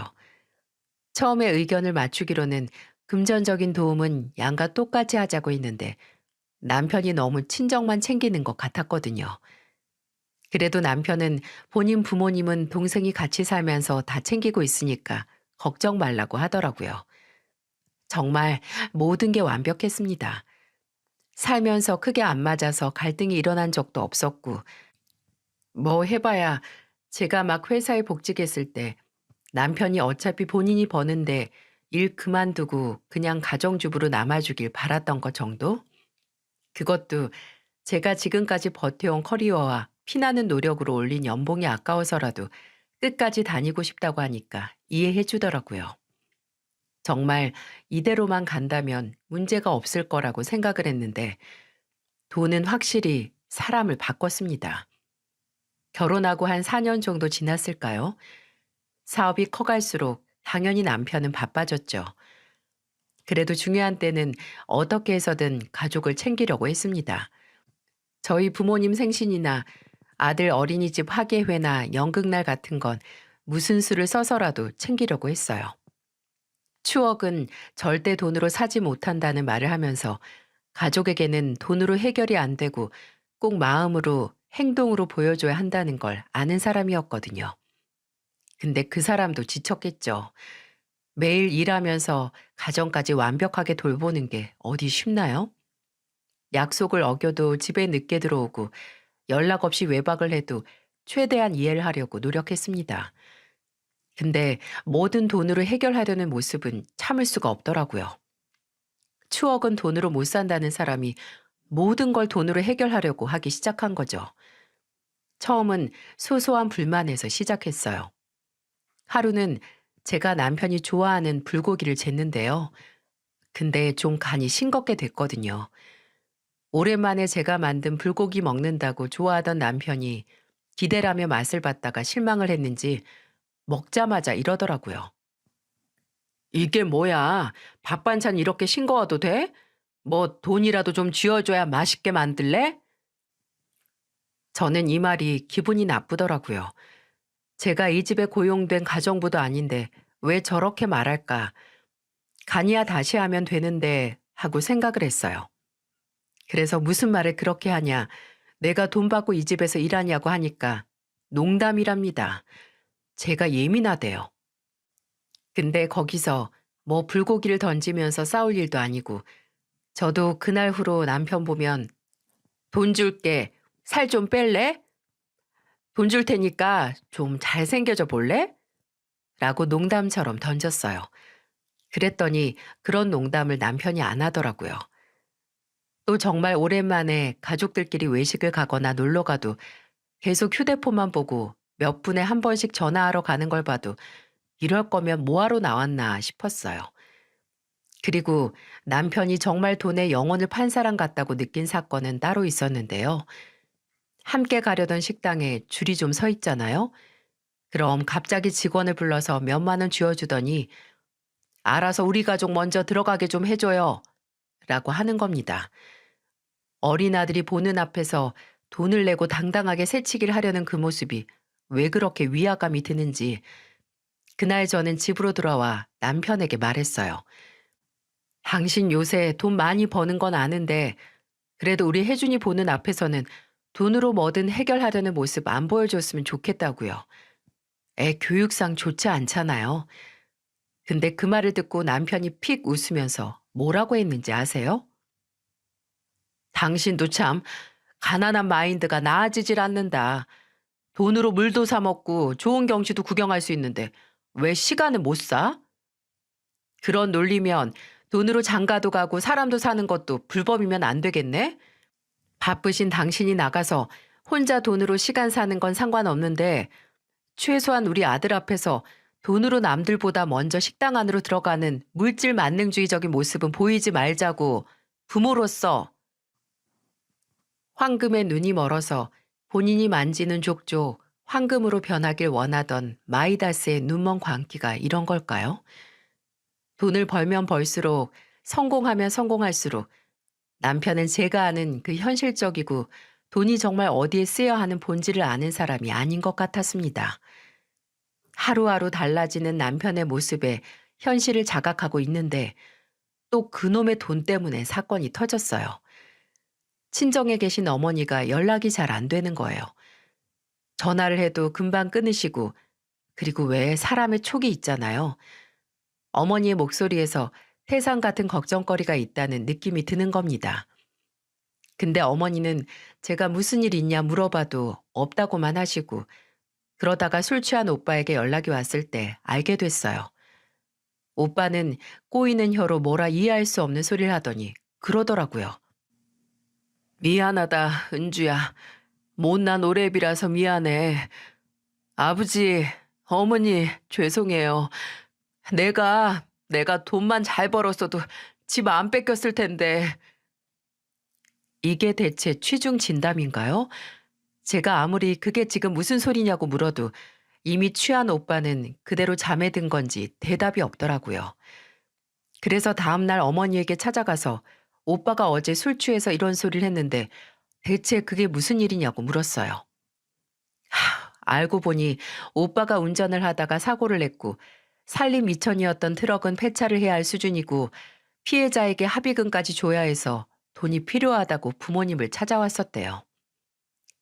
처음에 의견을 맞추기로는 금전적인 도움은 양가 똑같이 하자고 했는데 남편이 너무 친정만 챙기는 것 같았거든요. 그래도 남편은 본인 부모님은 동생이 같이 살면서 다 챙기고 있으니까 걱정 말라고 하더라고요. 정말 모든 게 완벽했습니다. 살면서 크게 안 맞아서 갈등이 일어난 적도 없었고, 뭐 해봐야 제가 막 회사에 복직했을 때 남편이 어차피 본인이 버는데 일 그만두고 그냥 가정주부로 남아주길 바랐던 것 정도? 그것도 제가 지금까지 버텨온 커리어와 피나는 노력으로 올린 연봉이 아까워서라도 끝까지 다니고 싶다고 하니까 이해해 주더라고요. 정말 이대로만 간다면 문제가 없을 거라고 생각을 했는데 돈은 확실히 사람을 바꿨습니다. 결혼하고 한 4년 정도 지났을까요? 사업이 커갈수록 당연히 남편은 바빠졌죠. 그래도 중요한 때는 어떻게 해서든 가족을 챙기려고 했습니다. 저희 부모님 생신이나 아들 어린이집 학예회나 연극날 같은 건 무슨 수를 써서라도 챙기려고 했어요. 추억은 절대 돈으로 사지 못한다는 말을 하면서 가족에게는 돈으로 해결이 안 되고 꼭 마음으로 행동으로 보여줘야 한다는 걸 아는 사람이었거든요. 근데 그 사람도 지쳤겠죠. 매일 일하면서 가정까지 완벽하게 돌보는 게 어디 쉽나요? 약속을 어겨도 집에 늦게 들어오고 연락 없이 외박을 해도 최대한 이해를 하려고 노력했습니다. 근데 뭐든 돈으로 해결하려는 모습은 참을 수가 없더라고요. 추억은 돈으로 못 산다는 사람이 모든 걸 돈으로 해결하려고 하기 시작한 거죠. 처음은 소소한 불만에서 시작했어요. 하루는 제가 남편이 좋아하는 불고기를 쟀는데요. 근데 좀 간이 싱겁게 됐거든요. 오랜만에 제가 만든 불고기 먹는다고 좋아하던 남편이 기대라며 맛을 봤다가 실망을 했는지 먹자마자 이러더라고요. 이게 뭐야? 밥 반찬 이렇게 싱거워도 돼? 뭐 돈이라도 좀 쥐어줘야 맛있게 만들래? 저는 이 말이 기분이 나쁘더라고요. 제가 이 집에 고용된 가정부도 아닌데 왜 저렇게 말할까? 간이야 다시 하면 되는데 하고 생각을 했어요. 그래서 무슨 말을 그렇게 하냐? 내가 돈 받고 이 집에서 일하냐고 하니까 농담이랍니다. 제가 예민하대요. 근데 거기서 뭐 불고기를 던지면서 싸울 일도 아니고 저도 그날 후로 남편 보면 돈 줄게. 살 좀 뺄래? 돈 줄 테니까 좀 잘생겨져 볼래? 라고 농담처럼 던졌어요. 그랬더니 그런 농담을 남편이 안 하더라고요. 또 정말 오랜만에 가족들끼리 외식을 가거나 놀러 가도 계속 휴대폰만 보고 몇 분에 한 번씩 전화하러 가는 걸 봐도 이럴 거면 뭐하러 나왔나 싶었어요. 그리고 남편이 정말 돈에 영혼을 판 사람 같다고 느낀 사건은 따로 있었는데요. 함께 가려던 식당에 줄이 좀 서 있잖아요. 그럼 갑자기 직원을 불러서 몇만 원 쥐어주더니 알아서 우리 가족 먼저 들어가게 좀 해줘요. 라고 하는 겁니다. 어린아들이 보는 앞에서 돈을 내고 당당하게 새치기를 하려는 그 모습이 왜 그렇게 위화감이 드는지 그날 저는 집으로 돌아와 남편에게 말했어요. 당신 요새 돈 많이 버는 건 아는데 그래도 우리 혜준이 보는 앞에서는 돈으로 뭐든 해결하려는 모습 안 보여줬으면 좋겠다고요. 애 교육상 좋지 않잖아요. 근데 그 말을 듣고 남편이 픽 웃으면서 뭐라고 했는지 아세요? 당신도 참 가난한 마인드가 나아지질 않는다. 돈으로 물도 사 먹고 좋은 경치도 구경할 수 있는데 왜 시간을 못 사? 그런 논리면 돈으로 장가도 가고 사람도 사는 것도 불법이면 안 되겠네? 바쁘신 당신이 나가서 혼자 돈으로 시간 사는 건 상관없는데 최소한 우리 아들 앞에서 돈으로 남들보다 먼저 식당 안으로 들어가는 물질 만능주의적인 모습은 보이지 말자고 부모로서. 황금에 눈이 멀어서 본인이 만지는 족족 황금으로 변하길 원하던 마이다스의 눈먼 광기가 이런 걸까요? 돈을 벌면 벌수록 성공하면 성공할수록 남편은 제가 아는 그 현실적이고 돈이 정말 어디에 쓰여야 하는 본질을 아는 사람이 아닌 것 같았습니다. 하루하루 달라지는 남편의 모습에 현실을 자각하고 있는데 또 그놈의 돈 때문에 사건이 터졌어요. 친정에 계신 어머니가 연락이 잘 안 되는 거예요. 전화를 해도 금방 끊으시고, 그리고 왜 사람의 촉이 있잖아요. 어머니의 목소리에서 태산 같은 걱정거리가 있다는 느낌이 드는 겁니다. 근데 어머니는 제가 무슨 일 있냐 물어봐도 없다고만 하시고, 그러다가 술 취한 오빠에게 연락이 왔을 때 알게 됐어요. 오빠는 꼬이는 혀로 뭐라 이해할 수 없는 소리를 하더니 그러더라고요. 미안하다, 은주야. 못난 오랩이라서 미안해. 아버지, 어머니, 죄송해요. 내가 돈만 잘 벌었어도 집 안 뺏겼을 텐데. 이게 대체 취중 진담인가요? 제가 아무리 그게 지금 무슨 소리냐고 물어도 이미 취한 오빠는 그대로 잠에 든 건지 대답이 없더라고요. 그래서 다음날 어머니에게 찾아가서 오빠가 어제 술 취해서 이런 소리를 했는데 대체 그게 무슨 일이냐고 물었어요. 알고 보니 오빠가 운전을 하다가 사고를 냈고 살림 미천이었던 트럭은 폐차를 해야 할 수준이고 피해자에게 합의금까지 줘야 해서 돈이 필요하다고 부모님을 찾아왔었대요.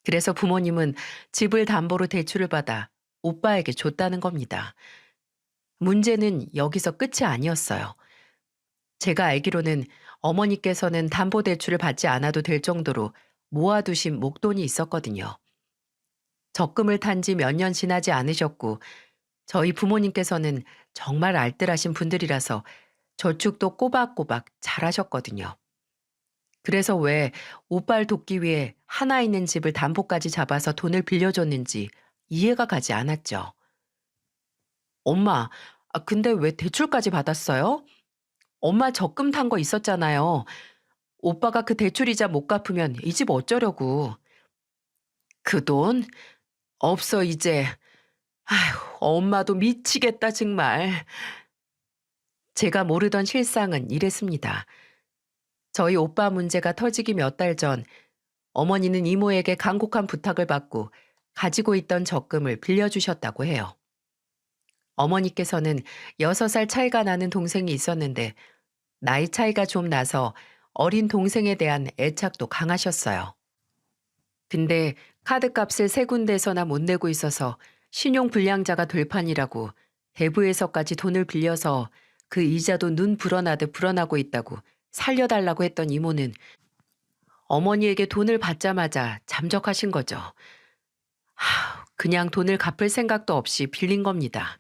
그래서 부모님은 집을 담보로 대출을 받아 오빠에게 줬다는 겁니다. 문제는 여기서 끝이 아니었어요. 제가 알기로는 어머니께서는 담보대출을 받지 않아도 될 정도로 모아두신 목돈이 있었거든요. 적금을 탄 지 몇 년 지나지 않으셨고 저희 부모님께서는 정말 알뜰하신 분들이라서 저축도 꼬박꼬박 잘하셨거든요. 그래서 왜 오빠를 돕기 위해 하나 있는 집을 담보까지 잡아서 돈을 빌려줬는지 이해가 가지 않았죠. 엄마, 근데 왜 대출까지 받았어요? 엄마 적금 탄 거 있었잖아요. 오빠가 그 대출이자 못 갚으면 이 집 어쩌려고. 그 돈? 없어, 이제. 아휴, 엄마도 미치겠다, 정말. 제가 모르던 실상은 이랬습니다. 저희 오빠 문제가 터지기 몇 달 전, 어머니는 이모에게 간곡한 부탁을 받고 가지고 있던 적금을 빌려주셨다고 해요. 어머니께서는 6살 차이가 나는 동생이 있었는데 나이 차이가 좀 나서 어린 동생에 대한 애착도 강하셨어요. 근데 카드값을 3군데서나 못 내고 있어서 신용불량자가 될 판이라고 대부에서까지 돈을 빌려서 그 이자도 눈 불어나듯 불어나고 있다고 살려달라고 했던 이모는 어머니에게 돈을 받자마자 잠적하신 거죠. 그냥 돈을 갚을 생각도 없이 빌린 겁니다.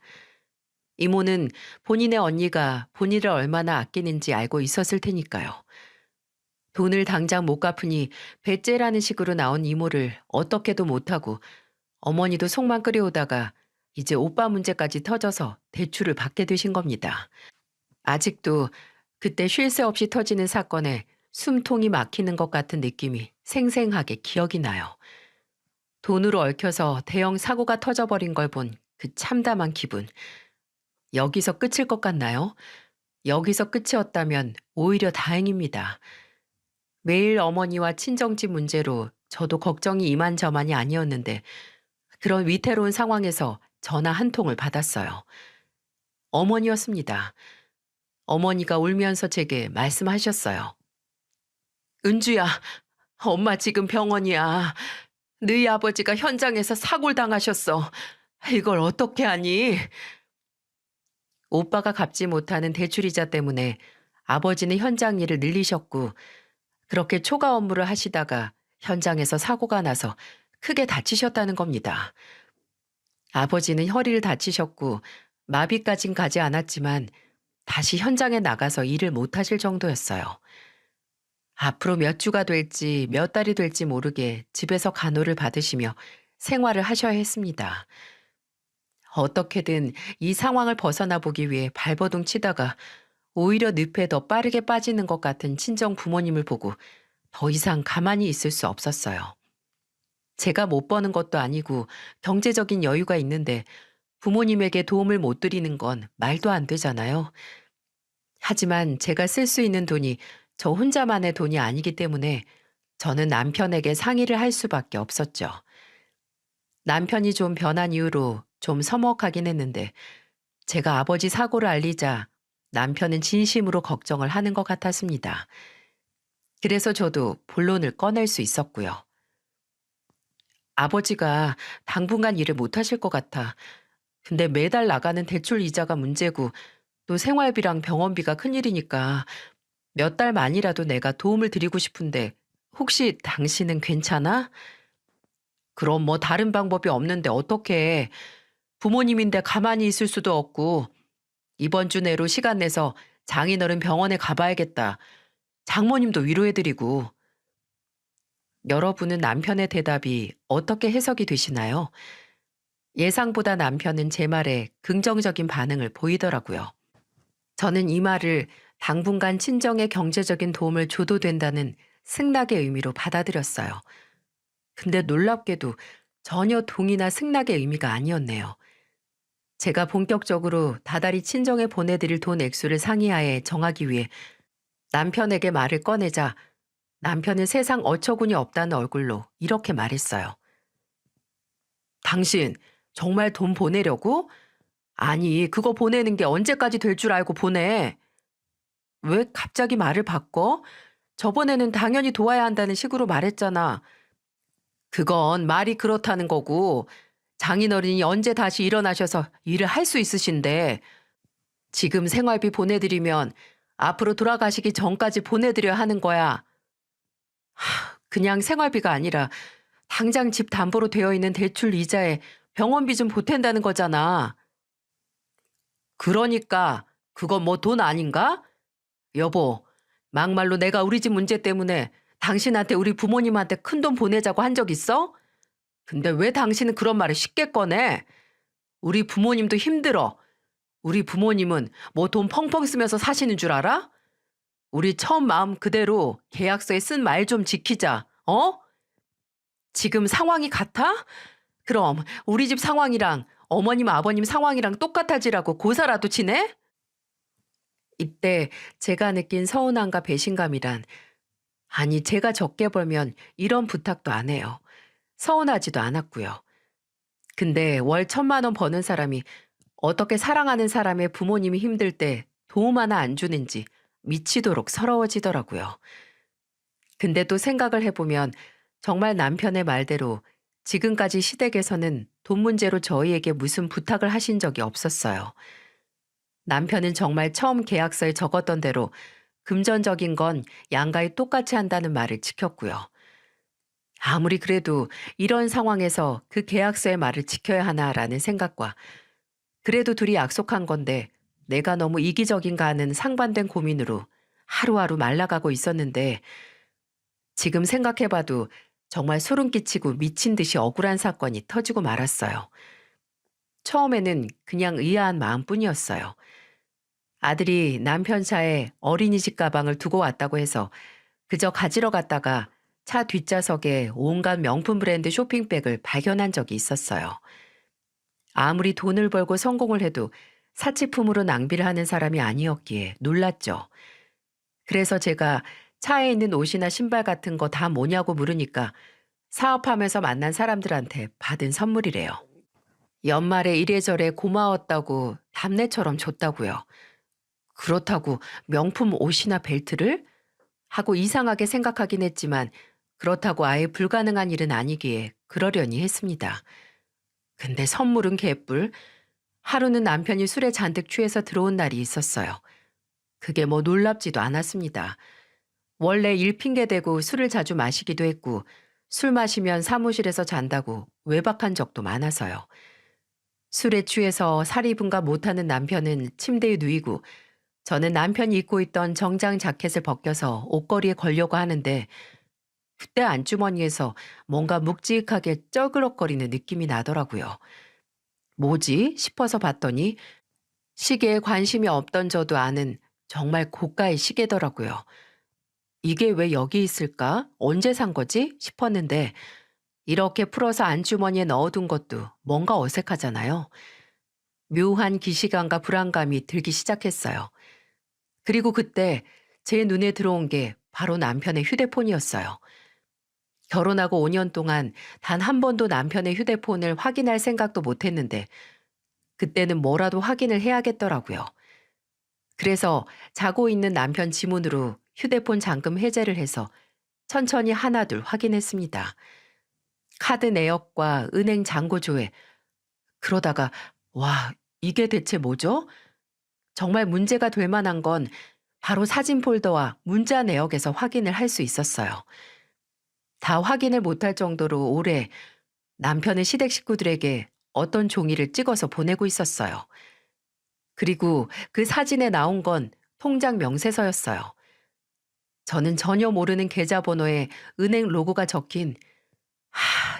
이모는 본인의 언니가 본인을 얼마나 아끼는지 알고 있었을 테니까요. 돈을 당장 못 갚으니 배째라는 식으로 나온 이모를 어떻게도 못하고 어머니도 속만 끓여오다가 이제 오빠 문제까지 터져서 대출을 받게 되신 겁니다. 아직도 그때 쉴 새 없이 터지는 사건에 숨통이 막히는 것 같은 느낌이 생생하게 기억이 나요. 돈으로 얽혀서 대형 사고가 터져버린 걸 본 그 참담한 기분. 여기서 끝일 것 같나요? 여기서 끝이었다면 오히려 다행입니다. 매일 어머니와 친정집 문제로 저도 걱정이 이만저만이 아니었는데 그런 위태로운 상황에서 전화 한 통을 받았어요. 어머니였습니다. 어머니가 울면서 제게 말씀하셨어요. 은주야, 엄마 지금 병원이야. 너희 아버지가 현장에서 사고를 당하셨어. 이걸 어떻게 하니? 오빠가 갚지 못하는 대출이자 때문에 아버지는 현장 일을 늘리셨고 그렇게 초과 업무를 하시다가 현장에서 사고가 나서 크게 다치셨다는 겁니다. 아버지는 허리를 다치셨고 마비까진 가지 않았지만 다시 현장에 나가서 일을 못 하실 정도였어요. 앞으로 몇 주가 될지 몇 달이 될지 모르게 집에서 간호를 받으시며 생활을 하셔야 했습니다. 어떻게든 이 상황을 벗어나 보기 위해 발버둥 치다가 오히려 늪에 더 빠르게 빠지는 것 같은 친정 부모님을 보고 더 이상 가만히 있을 수 없었어요. 제가 못 버는 것도 아니고 경제적인 여유가 있는데 부모님에게 도움을 못 드리는 건 말도 안 되잖아요. 하지만 제가 쓸 수 있는 돈이 저 혼자만의 돈이 아니기 때문에 저는 남편에게 상의를 할 수밖에 없었죠. 남편이 좀 변한 이후로 좀 서먹하긴 했는데 제가 아버지 사고를 알리자 남편은 진심으로 걱정을 하는 것 같았습니다. 그래서 저도 본론을 꺼낼 수 있었고요. 아버지가 당분간 일을 못 하실 것 같아. 근데 매달 나가는 대출 이자가 문제고 또 생활비랑 병원비가 큰일이니까 몇 달만이라도 내가 도움을 드리고 싶은데 혹시 당신은 괜찮아? 그럼 뭐 다른 방법이 없는데 어떡해. 부모님인데 가만히 있을 수도 없고 이번 주 내로 시간 내서 장인어른 병원에 가봐야겠다. 장모님도 위로해드리고. 여러분은 남편의 대답이 어떻게 해석이 되시나요? 예상보다 남편은 제 말에 긍정적인 반응을 보이더라고요. 저는 이 말을 당분간 친정의 경제적인 도움을 줘도 된다는 승낙의 의미로 받아들였어요. 근데 놀랍게도 전혀 동의나 승낙의 의미가 아니었네요. 제가 본격적으로 다달이 친정에 보내드릴 돈 액수를 상의하에 정하기 위해 남편에게 말을 꺼내자 남편은 세상 어처구니 없다는 얼굴로 이렇게 말했어요. 당신 정말 돈 보내려고? 아니, 그거 보내는 게 언제까지 될 줄 알고 보내. 왜 갑자기 말을 바꿔? 저번에는 당연히 도와야 한다는 식으로 말했잖아. 그건 말이 그렇다는 거고, 장인어른이 언제 다시 일어나셔서 일을 할 수 있으신데, 지금 생활비 보내드리면 앞으로 돌아가시기 전까지 보내드려야 하는 거야. 그냥 생활비가 아니라 당장 집 담보로 되어 있는 대출 이자에 병원비 좀 보탠다는 거잖아. 그러니까 그건 뭐 돈 아닌가? 여보, 막말로 내가 우리 집 문제 때문에 당신한테 우리 부모님한테 큰돈 보내자고 한 적 있어? 근데 왜 당신은 그런 말을 쉽게 꺼내? 우리 부모님도 힘들어. 우리 부모님은 뭐 돈 펑펑 쓰면서 사시는 줄 알아? 우리 처음 마음 그대로 계약서에 쓴 말 좀 지키자. 어? 지금 상황이 같아? 그럼 우리 집 상황이랑 어머님 아버님 상황이랑 똑같아지라고 고사라도 치네? 이때 제가 느낀 서운함과 배신감이란 아니 제가 적게 벌면 이런 부탁도 안 해요. 서운하지도 않았고요. 근데 월 1,000만 원 버는 사람이 어떻게 사랑하는 사람의 부모님이 힘들 때 도움 하나 안 주는지 미치도록 서러워지더라고요. 근데 또 생각을 해보면 정말 남편의 말대로 지금까지 시댁에서는 돈 문제로 저희에게 무슨 부탁을 하신 적이 없었어요. 남편은 정말 처음 계약서에 적었던 대로 금전적인 건 양가에 똑같이 한다는 말을 지켰고요. 아무리 그래도 이런 상황에서 그 계약서의 말을 지켜야 하나라는 생각과 그래도 둘이 약속한 건데 내가 너무 이기적인가 하는 상반된 고민으로 하루하루 말라가고 있었는데 지금 생각해봐도 정말 소름 끼치고 미친 듯이 억울한 사건이 터지고 말았어요. 처음에는 그냥 의아한 마음뿐이었어요. 아들이 남편 차에 어린이집 가방을 두고 왔다고 해서 그저 가지러 갔다가 차 뒷좌석에 온갖 명품 브랜드 쇼핑백을 발견한 적이 있었어요. 아무리 돈을 벌고 성공을 해도 사치품으로 낭비를 하는 사람이 아니었기에 놀랐죠. 그래서 제가 차에 있는 옷이나 신발 같은 거 다 뭐냐고 물으니까 사업하면서 만난 사람들한테 받은 선물이래요. 연말에 이래저래 고마웠다고 답례처럼 줬다고요. 그렇다고 명품 옷이나 벨트를? 하고 이상하게 생각하긴 했지만 그렇다고 아예 불가능한 일은 아니기에 그러려니 했습니다. 근데 선물은 개뿔. 하루는 남편이 술에 잔뜩 취해서 들어온 날이 있었어요. 그게 뭐 놀랍지도 않았습니다. 원래 일 핑계대고 술을 자주 마시기도 했고 술 마시면 사무실에서 잔다고 외박한 적도 많아서요. 술에 취해서 살이 분가 못하는 남편은 침대에 누이고 저는 남편이 입고 있던 정장 자켓을 벗겨서 옷걸이에 걸려고 하는데 그때 안주머니에서 뭔가 묵직하게 쩌그럭거리는 느낌이 나더라고요. 뭐지? 싶어서 봤더니 시계에 관심이 없던 저도 아는 정말 고가의 시계더라고요. 이게 왜 여기 있을까? 언제 산 거지? 싶었는데 이렇게 풀어서 안주머니에 넣어둔 것도 뭔가 어색하잖아요. 묘한 기시감과 불안감이 들기 시작했어요. 그리고 그때 제 눈에 들어온 게 바로 남편의 휴대폰이었어요. 결혼하고 5년 동안 단 한 번도 남편의 휴대폰을 확인할 생각도 못 했는데 그때는 뭐라도 확인을 해야겠더라고요. 그래서 자고 있는 남편 지문으로 휴대폰 잠금 해제를 해서 천천히 하나둘 확인했습니다. 카드 내역과 은행 잔고 조회. 그러다가 와, 이게 대체 뭐죠? 정말 문제가 될 만한 건 바로 사진 폴더와 문자 내역에서 확인을 할 수 있었어요. 다 확인을 못할 정도로 오래 남편의 시댁 식구들에게 어떤 종이를 찍어서 보내고 있었어요. 그리고 그 사진에 나온 건 통장 명세서였어요. 저는 전혀 모르는 계좌번호에 은행 로고가 적힌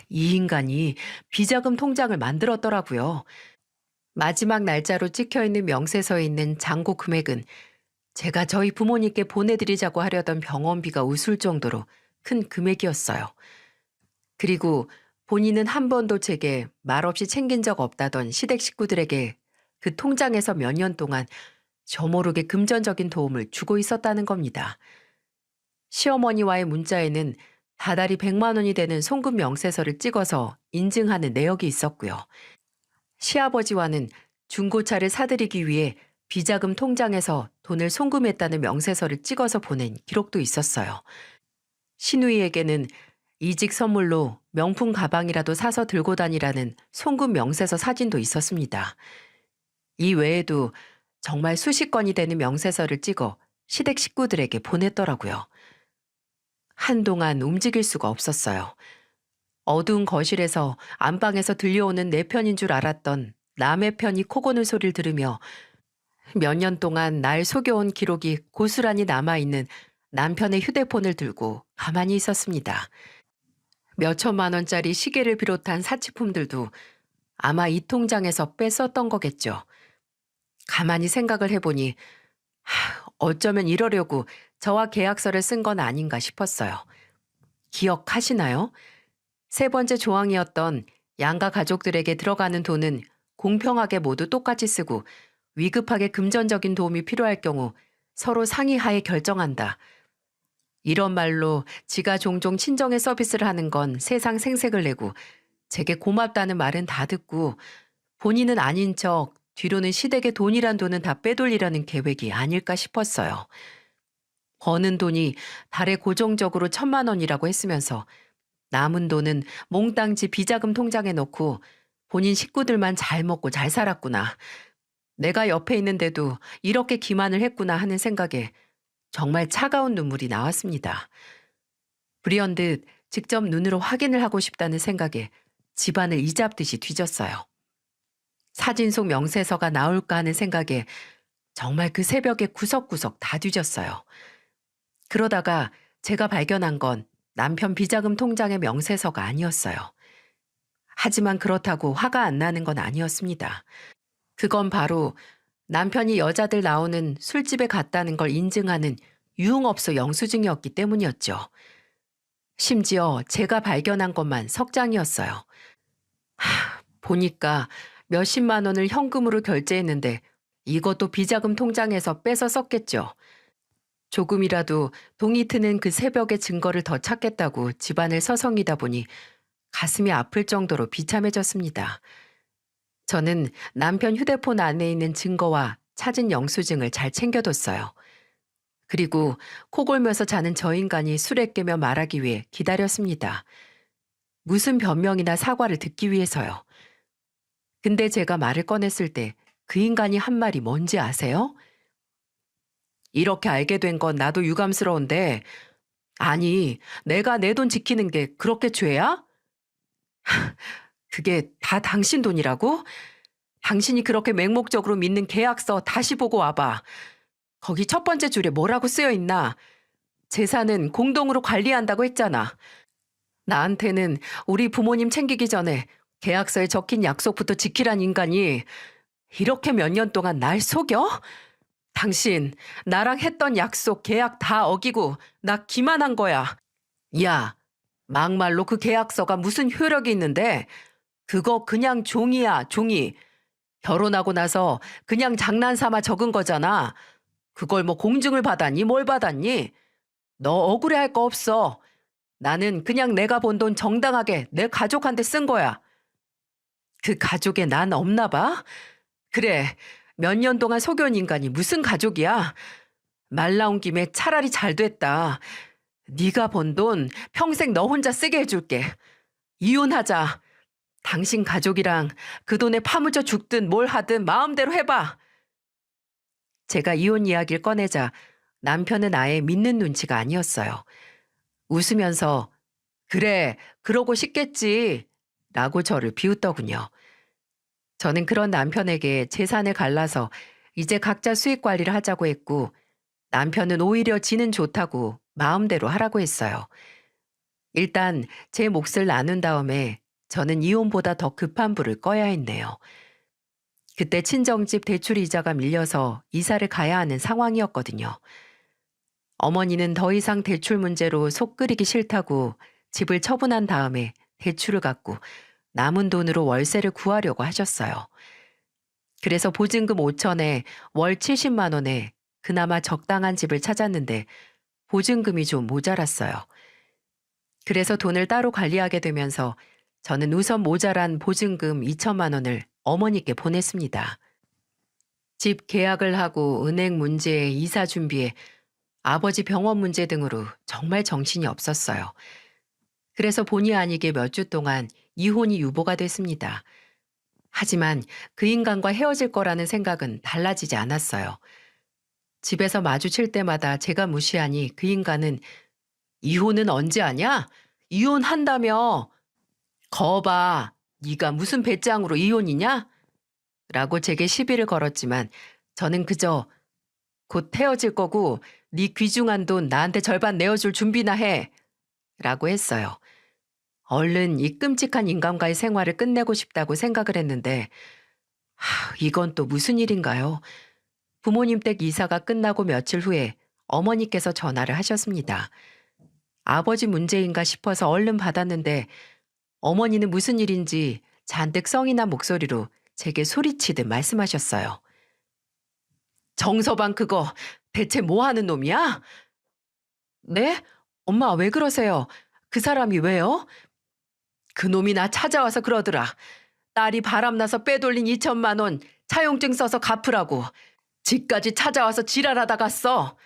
이 인간이 비자금 통장을 만들었더라고요. 마지막 날짜로 찍혀 있는 명세서에 있는 잔고 금액은 제가 저희 부모님께 보내드리자고 하려던 병원비가 웃을 정도로 큰 금액이었어요. 그리고 본인은 한 번도 제게 말없이 챙긴 적 없다던 시댁 식구들에게 그 통장에서 몇 년 동안 저 모르게 금전적인 도움을 주고 있었다는 겁니다. 시어머니와의 문자에는 다달이 100만 원이 되는 송금 명세서를 찍어서 인증하는 내역이 있었고요. 시아버지와는 중고차를 사들이기 위해 비자금 통장에서 돈을 송금했다는 명세서를 찍어서 보낸 기록도 있었어요. 시누이에게는 이직 선물로 명품 가방이라도 사서 들고 다니라는 송금 명세서 사진도 있었습니다. 이 외에도 정말 수십 건이 되는 명세서를 찍어 시댁 식구들에게 보냈더라고요. 한동안 움직일 수가 없었어요. 어두운 거실에서 안방에서 들려오는 내 편인 줄 알았던 남의 편이 코 고는 소리를 들으며 몇 년 동안 날 속여온 기록이 고스란히 남아있는 남편의 휴대폰을 들고 가만히 있었습니다. 몇 천만 원짜리 시계를 비롯한 사치품들도 아마 이 통장에서 뺐었던 거겠죠. 가만히 생각을 해보니 어쩌면 이러려고 저와 계약서를 쓴 건 아닌가 싶었어요. 기억하시나요? 세 번째 조항이었던 양가 가족들에게 들어가는 돈은 공평하게 모두 똑같이 쓰고 위급하게 금전적인 도움이 필요할 경우 서로 상의하에 결정한다. 이런 말로 지가 종종 친정에 서비스를 하는 건 세상 생색을 내고 제게 고맙다는 말은 다 듣고 본인은 아닌 척 뒤로는 시댁의 돈이란 돈은 다 빼돌리려는 계획이 아닐까 싶었어요. 버는 돈이 달에 고정적으로 1,000만 원이라고 했으면서 남은 돈은 몽땅 지 비자금 통장에 넣고 본인 식구들만 잘 먹고 잘 살았구나. 내가 옆에 있는데도 이렇게 기만을 했구나 하는 생각에 정말 차가운 눈물이 나왔습니다. 불현듯 직접 눈으로 확인을 하고 싶다는 생각에 집안을 이잡듯이 뒤졌어요. 사진 속 명세서가 나올까 하는 생각에 정말 그 새벽에 구석구석 다 뒤졌어요. 그러다가 제가 발견한 건 남편 비자금 통장의 명세서가 아니었어요. 하지만 그렇다고 화가 안 나는 건 아니었습니다. 그건 바로 남편이 여자들 나오는 술집에 갔다는 걸 인증하는 유흥업소 영수증이었기 때문이었죠. 심지어 제가 발견한 것만 석 장이었어요. 보니까 몇십만 원을 현금으로 결제했는데 이것도 비자금 통장에서 빼서 썼겠죠. 조금이라도 동이 트는 그 새벽의 증거를 더 찾겠다고 집안을 서성이다 보니 가슴이 아플 정도로 비참해졌습니다. 저는 남편 휴대폰 안에 있는 증거와 찾은 영수증을 잘 챙겨뒀어요. 그리고 코 골면서 자는 저 인간이 술에 깨며 말하기 위해 기다렸습니다. 무슨 변명이나 사과를 듣기 위해서요. 근데 제가 말을 꺼냈을 때 그 인간이 한 말이 뭔지 아세요? 이렇게 알게 된 건 나도 유감스러운데, 아니, 내가 내 돈 지키는 게 그렇게 죄야? 그게 다 당신 돈이라고? 당신이 그렇게 맹목적으로 믿는 계약서 다시 보고 와봐. 거기 첫 번째 줄에 뭐라고 쓰여 있나? 재산은 공동으로 관리한다고 했잖아. 나한테는 우리 부모님 챙기기 전에 계약서에 적힌 약속부터 지키란 인간이 이렇게 몇 년 동안 날 속여? 당신 나랑 했던 약속 계약 다 어기고 나 기만한 거야. 야, 막말로 그 계약서가 무슨 효력이 있는데 그거 그냥 종이야, 종이. 결혼하고 나서 그냥 장난삼아 적은 거잖아. 그걸 뭐 공증을 받았니 뭘 받았니? 너 억울해할 거 없어. 나는 그냥 내가 번 돈 정당하게 내 가족한테 쓴 거야. 그 가족에 난 없나 봐? 그래, 몇 년 동안 속여온 인간이 무슨 가족이야? 말 나온 김에 차라리 잘 됐다. 네가 번 돈 평생 너 혼자 쓰게 해줄게. 이혼하자. 당신 가족이랑 그 돈에 파묻혀 죽든 뭘 하든 마음대로 해봐. 제가 이혼 이야기를 꺼내자 남편은 아예 믿는 눈치가 아니었어요. 웃으면서 그래, 그러고 싶겠지 라고 저를 비웃더군요. 저는 그런 남편에게 재산을 갈라서 이제 각자 수익 관리를 하자고 했고 남편은 오히려 지는 좋다고 마음대로 하라고 했어요. 일단 제 몫을 나눈 다음에 저는 이혼보다 더 급한 불을 꺼야 했네요. 그때 친정집 대출 이자가 밀려서 이사를 가야 하는 상황이었거든요. 어머니는 더 이상 대출 문제로 속 끓이기 싫다고 집을 처분한 다음에 대출을 갚고 남은 돈으로 월세를 구하려고 하셨어요. 그래서 보증금 5천에 월 70만 원에 그나마 적당한 집을 찾았는데 보증금이 좀 모자랐어요. 그래서 돈을 따로 관리하게 되면서 저는 우선 모자란 보증금 2천만 원을 어머니께 보냈습니다. 집 계약을 하고 은행 문제, 이사 준비에 아버지 병원 문제 등으로 정말 정신이 없었어요. 그래서 본의 아니게 몇 주 동안 이혼이 유보가 됐습니다. 하지만 그 인간과 헤어질 거라는 생각은 달라지지 않았어요. 집에서 마주칠 때마다 제가 무시하니 그 인간은 이혼은 언제 하냐? 이혼한다며. 거봐, 네가 무슨 배짱으로 이혼이냐? 라고 제게 시비를 걸었지만 저는 그저 곧 헤어질 거고 네 귀중한 돈 나한테 절반 내어줄 준비나 해 라고 했어요. 얼른 이 끔찍한 인간과의 생활을 끝내고 싶다고 생각을 했는데 이건 또 무슨 일인가요? 부모님 댁 이사가 끝나고 며칠 후에 어머니께서 전화를 하셨습니다. 아버지 문제인가 싶어서 얼른 받았는데 어머니는 무슨 일인지 잔뜩 성이 난 목소리로 제게 소리치듯 말씀하셨어요. 정서방 그거 대체 뭐 하는 놈이야? 네? 엄마 왜 그러세요? 그 사람이 왜요? 그놈이 나 찾아와서 그러더라. 딸이 바람나서 빼돌린 2천만 원 차용증 써서 갚으라고. 집까지 찾아와서 지랄하다 갔어.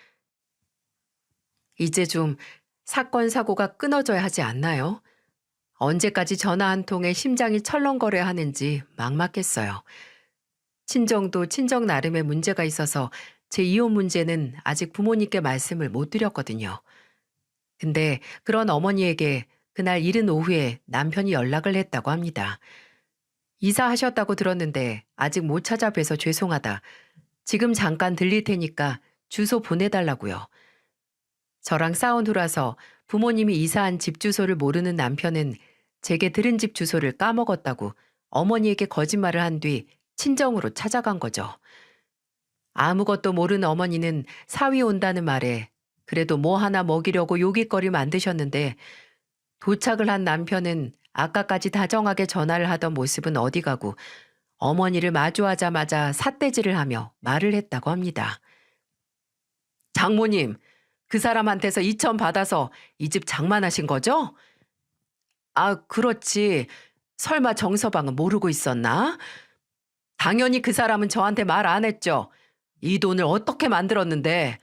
이제 좀 사건 사고가 끊어져야 하지 않나요? 언제까지 전화 한 통에 심장이 철렁거려야 하는지 막막했어요. 친정도 친정 나름의 문제가 있어서 제 이혼 문제는 아직 부모님께 말씀을 못 드렸거든요. 근데 그런 어머니에게 그날 이른 오후에 남편이 연락을 했다고 합니다. 이사하셨다고 들었는데 아직 못 찾아뵈서 죄송하다. 지금 잠깐 들릴 테니까 주소 보내달라고요. 저랑 싸운 후라서 부모님이 이사한 집 주소를 모르는 남편은 제게 들은 집 주소를 까먹었다고 어머니에게 거짓말을 한 뒤 친정으로 찾아간 거죠. 아무것도 모르는 어머니는 사위 온다는 말에 그래도 뭐 하나 먹이려고 요깃거리 만드셨는데 도착을 한 남편은 아까까지 다정하게 전화를 하던 모습은 어디 가고 어머니를 마주하자마자 삿대질을 하며 말을 했다고 합니다. 장모님, 그 사람한테서 2천 받아서 이 집 장만하신 거죠? 아, 그렇지. 설마 정서방은 모르고 있었나? 당연히 그 사람은 저한테 말 안 했죠. 이 돈을 어떻게 만들었는데.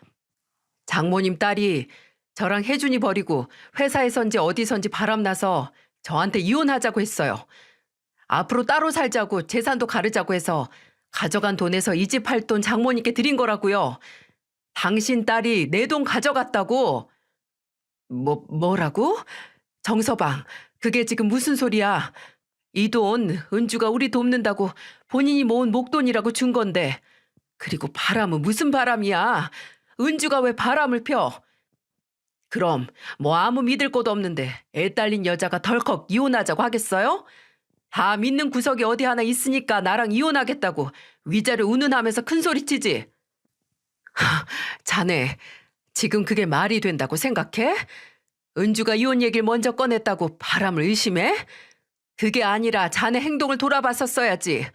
장모님 딸이 저랑 혜준이 버리고 회사에선지 어디선지 바람나서 저한테 이혼하자고 했어요. 앞으로 따로 살자고 재산도 가르자고 해서 가져간 돈에서 이 집 할 돈 장모님께 드린 거라고요. 당신 딸이 내 돈 가져갔다고. 뭐라고? 정서방, 그게 지금 무슨 소리야? 이 돈 은주가 우리 돕는다고 본인이 모은 목돈이라고 준 건데 그리고 바람은 무슨 바람이야? 은주가 왜 바람을 펴? 그럼 뭐 아무 믿을 곳 없는데 애 딸린 여자가 덜컥 이혼하자고 하겠어요? 다 믿는 구석이 어디 하나 있으니까 나랑 이혼하겠다고 위자료 운운하면서 큰소리치지. 자네, 지금 그게 말이 된다고 생각해? 은주가 이혼 얘기를 먼저 꺼냈다고 바람을 의심해? 그게 아니라 자네 행동을 돌아봤었어야지.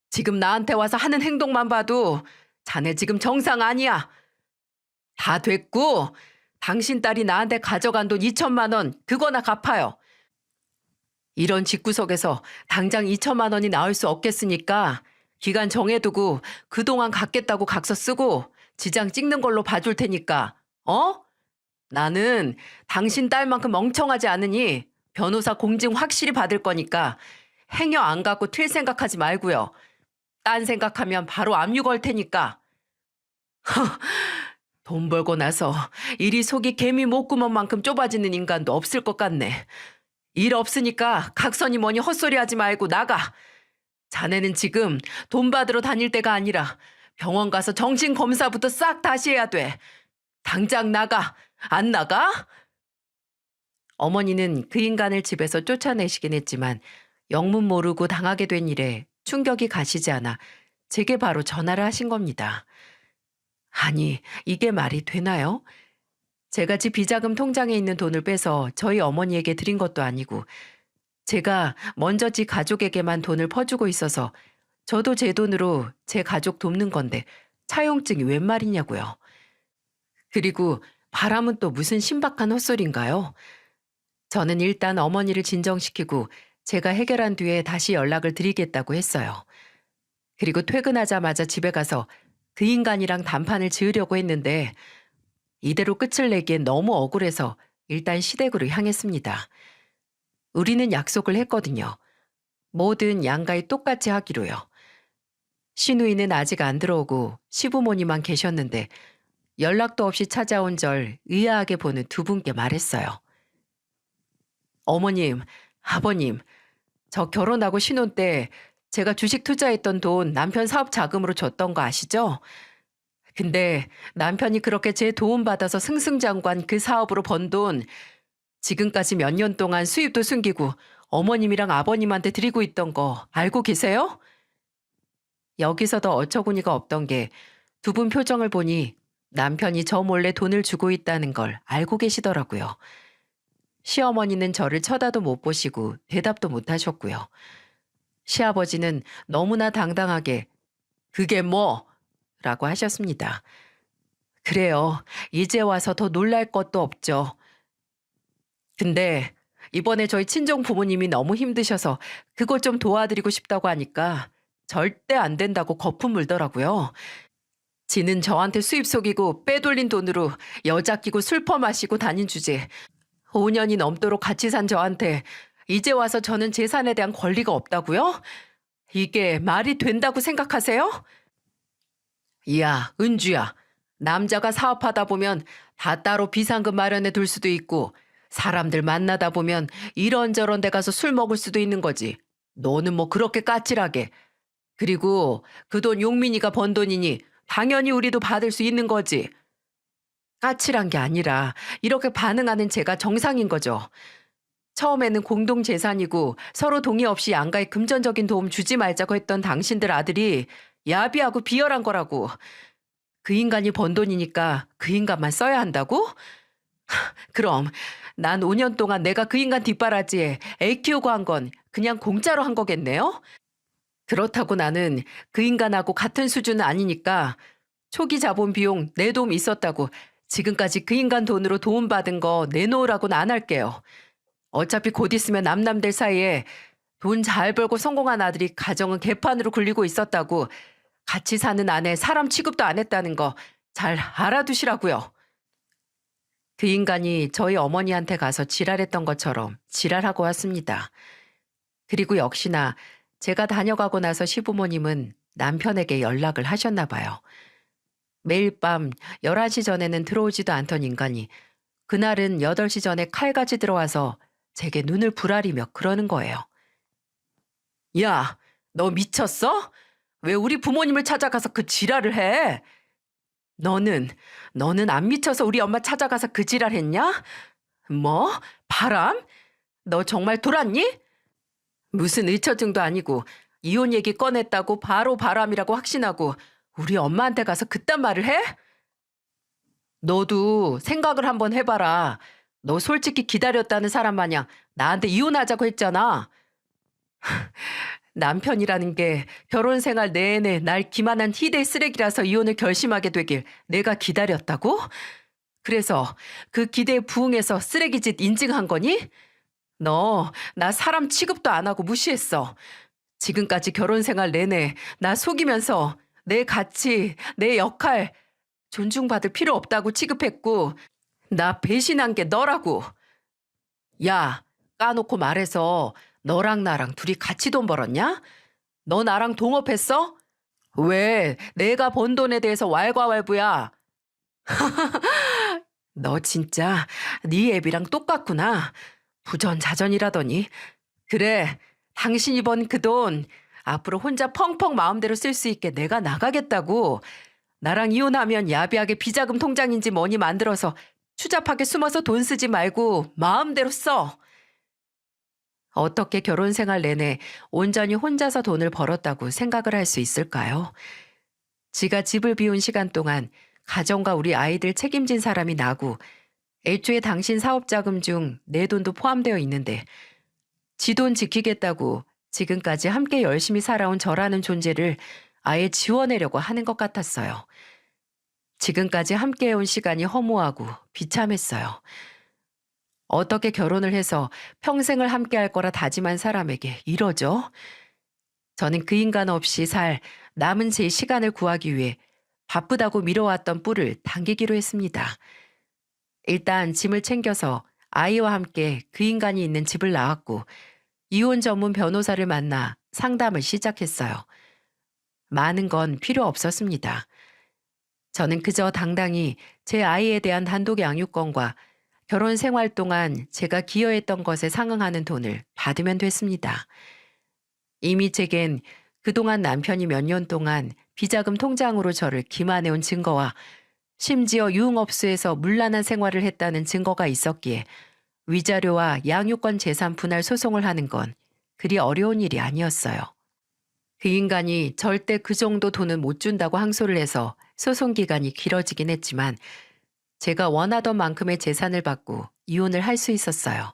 지금 나한테 와서 하는 행동만 봐도 자네 지금 정상 아니야. 다 됐고 당신 딸이 나한테 가져간 돈 2천만 원 그거나 갚아요. 이런 집구석에서 당장 2천만 원이 나올 수 없겠으니까 기간 정해두고 그동안 갚겠다고 각서 쓰고 지장 찍는 걸로 봐줄 테니까. 어? 나는 당신 딸만큼 멍청하지 않으니 변호사 공증 확실히 받을 거니까 행여 안 갖고 튈 생각하지 말고요. 딴 생각하면 바로 압류 걸 테니까. 돈 벌고 나서 일이 속이 개미 목구멍만큼 좁아지는 인간도 없을 것 같네. 일 없으니까 각선이 뭐니 헛소리 하지 말고 나가. 자네는 지금 돈 받으러 다닐 때가 아니라 병원 가서 정신검사부터 싹 다시 해야 돼. 당장 나가. 안 나가? 어머니는 그 인간을 집에서 쫓아내시긴 했지만 영문 모르고 당하게 된 일에 충격이 가시지 않아 제게 바로 전화를 하신 겁니다. 아니, 이게 말이 되나요? 제가 집 비자금 통장에 있는 돈을 빼서 저희 어머니에게 드린 것도 아니고 제가 먼저 지 가족에게만 돈을 퍼주고 있어서 저도 제 돈으로 제 가족 돕는 건데 차용증이 웬 말이냐고요. 그리고 바람은 또 무슨 신박한 헛소리인가요? 저는 일단 어머니를 진정시키고 제가 해결한 뒤에 다시 연락을 드리겠다고 했어요. 그리고 퇴근하자마자 집에 가서 그 인간이랑 단판을 지으려고 했는데 이대로 끝을 내기엔 너무 억울해서 일단 시댁으로 향했습니다. 우리는 약속을 했거든요. 뭐든 양가에 똑같이 하기로요. 시누이는 아직 안 들어오고 시부모님만 계셨는데 연락도 없이 찾아온 절 의아하게 보는 두 분께 말했어요. 어머님, 아버님, 저 결혼하고 신혼 때 제가 주식 투자했던 돈 남편 사업 자금으로 줬던 거 아시죠? 근데 남편이 그렇게 제 도움받아서 승승장구한 그 사업으로 번 돈 지금까지 몇 년 동안 수입도 숨기고 어머님이랑 아버님한테 드리고 있던 거 알고 계세요? 여기서도 어처구니가 없던 게 두 분 표정을 보니 남편이 저 몰래 돈을 주고 있다는 걸 알고 계시더라고요. 시어머니는 저를 쳐다도 못 보시고 대답도 못 하셨고요. 시아버지는 너무나 당당하게 그게 뭐? 라고 하셨습니다. 그래요. 이제 와서 더 놀랄 것도 없죠. 근데 이번에 저희 친정 부모님이 너무 힘드셔서 그것 좀 도와드리고 싶다고 하니까 절대 안 된다고 거품 물더라고요. 지는 저한테 수입 속이고 빼돌린 돈으로 여자 끼고 술 퍼마시고 다닌 주제 5년이 넘도록 같이 산 저한테 이제 와서 저는 재산에 대한 권리가 없다고요? 이게 말이 된다고 생각하세요? 야, 은주야. 남자가 사업하다 보면 다 따로 비상금 마련해 둘 수도 있고 사람들 만나다 보면 이런저런 데 가서 술 먹을 수도 있는 거지. 너는 뭐 그렇게 까칠하게. 그리고 그 돈 용민이가 번 돈이니 당연히 우리도 받을 수 있는 거지. 까칠한 게 아니라 이렇게 반응하는 제가 정상인 거죠. 처음에는 공동재산이고 서로 동의 없이 양가에 금전적인 도움 주지 말자고 했던 당신들 아들이 야비하고 비열한 거라고. 그 인간이 번 돈이니까 그 인간만 써야 한다고? 그럼 난 5년 동안 내가 그 인간 뒷바라지에 애 키우고 한 건 그냥 공짜로 한 거겠네요? 그렇다고 나는 그 인간하고 같은 수준은 아니니까 초기 자본 비용 내 도움 있었다고 지금까지 그 인간 돈으로 도움받은 거 내놓으라고는 안 할게요. 어차피 곧 있으면 남남들 사이에 돈 잘 벌고 성공한 아들이 가정은 개판으로 굴리고 있었다고 같이 사는 아내 사람 취급도 안 했다는 거 잘 알아두시라고요. 그 인간이 저희 어머니한테 가서 지랄했던 것처럼 지랄하고 왔습니다. 그리고 역시나 제가 다녀가고 나서 시부모님은 남편에게 연락을 하셨나 봐요. 매일 밤 11시 전에는 들어오지도 않던 인간이 그날은 8시 전에 칼같이 들어와서 제게 눈을 부라리며 그러는 거예요. 야, 너 미쳤어? 왜 우리 부모님을 찾아가서 그 지랄을 해? 너는, 너는 안 미쳐서 우리 엄마 찾아가서 그 지랄 했냐? 뭐? 바람? 너 정말 돌았니? 무슨 의처증도 아니고 이혼 얘기 꺼냈다고 바로 바람이라고 확신하고 우리 엄마한테 가서 그딴 말을 해? 너도 생각을 한번 해봐라. 너 솔직히 기다렸다는 사람 마냥 나한테 이혼하자고 했잖아. 남편이라는 게 결혼 생활 내내 날 기만한 희대 쓰레기라서 이혼을 결심하게 되길 내가 기다렸다고? 그래서 그 기대에 부응해서 쓰레기짓 인증한 거니? 너 나 사람 취급도 안 하고 무시했어. 지금까지 결혼 생활 내내 나 속이면서 내 가치, 내 역할 존중받을 필요 없다고 취급했고 나 배신한 게 너라고. 야, 까놓고 말해서 너랑 나랑 둘이 같이 돈 벌었냐? 너 나랑 동업했어? 왜 내가 번 돈에 대해서 왈가왈부야? 너 진짜 네 애비랑 똑같구나. 부전자전이라더니. 그래, 당신이 번 그 돈 앞으로 혼자 펑펑 마음대로 쓸 수 있게 내가 나가겠다고. 나랑 이혼하면 야비하게 비자금 통장인지 뭐니 만들어서 추잡하게 숨어서 돈 쓰지 말고 마음대로 써. 어떻게 결혼 생활 내내 온전히 혼자서 돈을 벌었다고 생각을 할 수 있을까요? 지가 집을 비운 시간 동안 가정과 우리 아이들 책임진 사람이 나고 애초에 당신 사업 자금 중 내 돈도 포함되어 있는데 지 돈 지키겠다고 지금까지 함께 열심히 살아온 저라는 존재를 아예 지워내려고 하는 것 같았어요. 지금까지 함께 해온 시간이 허무하고 비참했어요. 어떻게 결혼을 해서 평생을 함께 할 거라 다짐한 사람에게 이러죠? 저는 그 인간 없이 살 남은 제 시간을 구하기 위해 바쁘다고 미뤄왔던 뿔을 당기기로 했습니다. 일단 짐을 챙겨서 아이와 함께 그 인간이 있는 집을 나왔고 이혼 전문 변호사를 만나 상담을 시작했어요. 많은 건 필요 없었습니다. 저는 그저 당당히 제 아이에 대한 단독 양육권과 결혼 생활 동안 제가 기여했던 것에 상응하는 돈을 받으면 됐습니다. 이미 제겐 그동안 남편이 몇 년 동안 비자금 통장으로 저를 기만해온 증거와 심지어 유흥업소에서 문란한 생활을 했다는 증거가 있었기에 위자료와 양육권 재산 분할 소송을 하는 건 그리 어려운 일이 아니었어요. 그 인간이 절대 그 정도 돈은 못 준다고 항소를 해서 소송 기간이 길어지긴 했지만 제가 원하던 만큼의 재산을 받고 이혼을 할 수 있었어요.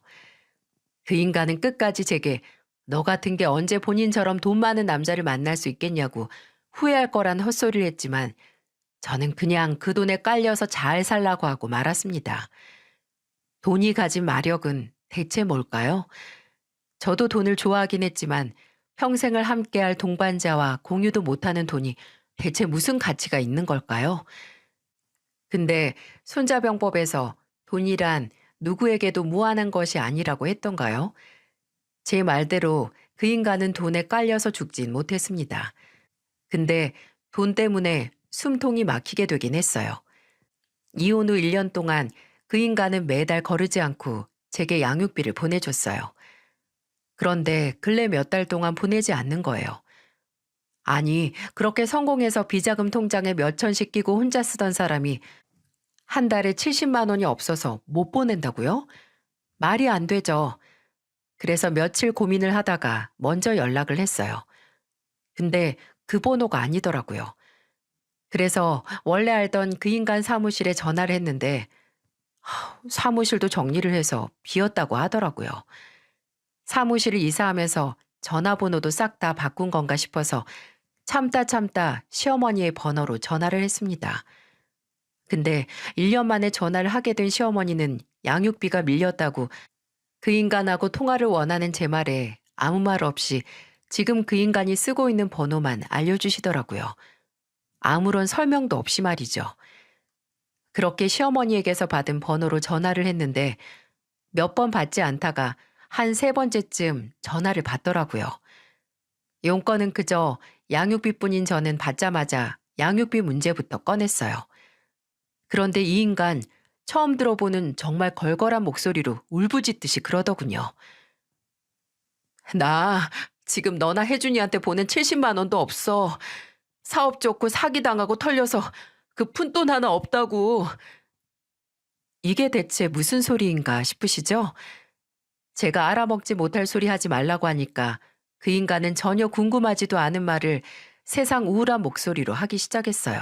그 인간은 끝까지 제게 너 같은 게 언제 본인처럼 돈 많은 남자를 만날 수 있겠냐고 후회할 거란 헛소리를 했지만 저는 그냥 그 돈에 깔려서 잘 살라고 하고 말았습니다. 돈이 가진 마력은 대체 뭘까요? 저도 돈을 좋아하긴 했지만 평생을 함께할 동반자와 공유도 못하는 돈이 대체 무슨 가치가 있는 걸까요? 근데 손자병법에서 돈이란 누구에게도 무한한 것이 아니라고 했던가요? 제 말대로 그 인간은 돈에 깔려서 죽진 못했습니다. 근데 돈 때문에 숨통이 막히게 되긴 했어요. 이혼 후 1년 동안 그 인간은 매달 거르지 않고 제게 양육비를 보내줬어요. 그런데 근래 몇 달 동안 보내지 않는 거예요. 아니, 그렇게 성공해서 비자금 통장에 몇 천씩 끼고 혼자 쓰던 사람이 한 달에 70만 원이 없어서 못 보낸다고요? 말이 안 되죠. 그래서 며칠 고민을 하다가 먼저 연락을 했어요. 근데 그 번호가 아니더라고요. 그래서 원래 알던 그 인간 사무실에 전화를 했는데 사무실도 정리를 해서 비었다고 하더라고요. 사무실을 이사하면서 전화번호도 싹 다 바꾼 건가 싶어서 참다 시어머니의 번호로 전화를 했습니다. 근데 1년 만에 전화를 하게 된 시어머니는 양육비가 밀렸다고 그 인간하고 통화를 원하는 제 말에 아무 말 없이 지금 그 인간이 쓰고 있는 번호만 알려주시더라고요. 아무런 설명도 없이 말이죠. 그렇게 시어머니에게서 받은 번호로 전화를 했는데 몇 번 받지 않다가 한 3번째쯤 전화를 받더라고요. 용건은 그저 양육비뿐인 저는 받자마자 양육비 문제부터 꺼냈어요. 그런데 이 인간 처음 들어보는 정말 걸걸한 목소리로 울부짖듯이 그러더군요. 나 지금 너나 혜준이한테 보낸 70만 원도 없어. 사업 쫓고 사기당하고 털려서 그 푼돈 하나 없다고. 이게 대체 무슨 소리인가 싶으시죠? 제가 알아먹지 못할 소리 하지 말라고 하니까 그 인간은 전혀 궁금하지도 않은 말을 세상 우울한 목소리로 하기 시작했어요.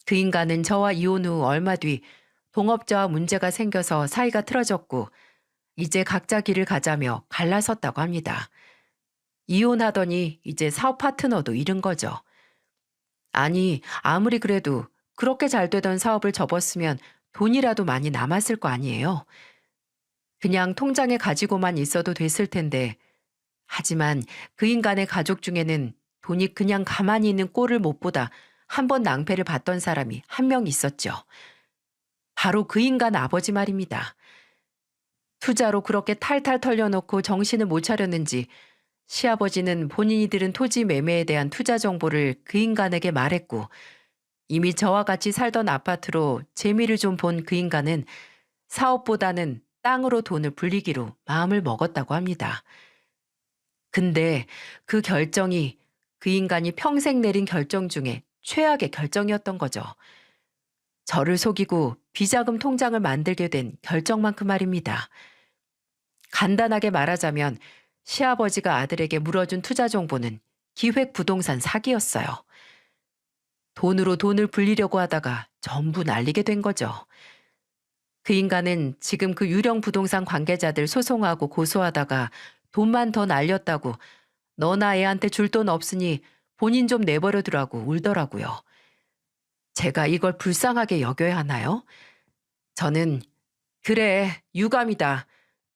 그 인간은 저와 이혼 후 얼마 뒤 동업자와 문제가 생겨서 사이가 틀어졌고 이제 각자 길을 가자며 갈라섰다고 합니다. 이혼하더니 이제 사업 파트너도 잃은 거죠. 아니, 아무리 그래도 그렇게 잘 되던 사업을 접었으면 돈이라도 많이 남았을 거 아니에요. 그냥 통장에 가지고만 있어도 됐을 텐데. 하지만 그 인간의 가족 중에는 돈이 그냥 가만히 있는 꼴을 못 보다 한 번 낭패를 봤던 사람이 한 명 있었죠. 바로 그 인간 아버지 말입니다. 투자로 그렇게 탈탈 털려놓고 정신을 못 차렸는지 시아버지는 본인이 들은 토지 매매에 대한 투자 정보를 그 인간에게 말했고 이미 저와 같이 살던 아파트로 재미를 좀 본 그 인간은 사업보다는 땅으로 돈을 불리기로 마음을 먹었다고 합니다. 근데 그 결정이 그 인간이 평생 내린 결정 중에 최악의 결정이었던 거죠. 저를 속이고 비자금 통장을 만들게 된 결정만큼 말입니다. 간단하게 말하자면 시아버지가 아들에게 물어준 투자 정보는 기획 부동산 사기였어요. 돈으로 돈을 불리려고 하다가 전부 날리게 된 거죠. 그 인간은 지금 그 유령 부동산 관계자들 소송하고 고소하다가 돈만 더 날렸다고 너나 애한테 줄 돈 없으니 본인 좀 내버려 두라고 울더라고요. 제가 이걸 불쌍하게 여겨야 하나요? 저는 그래, 유감이다.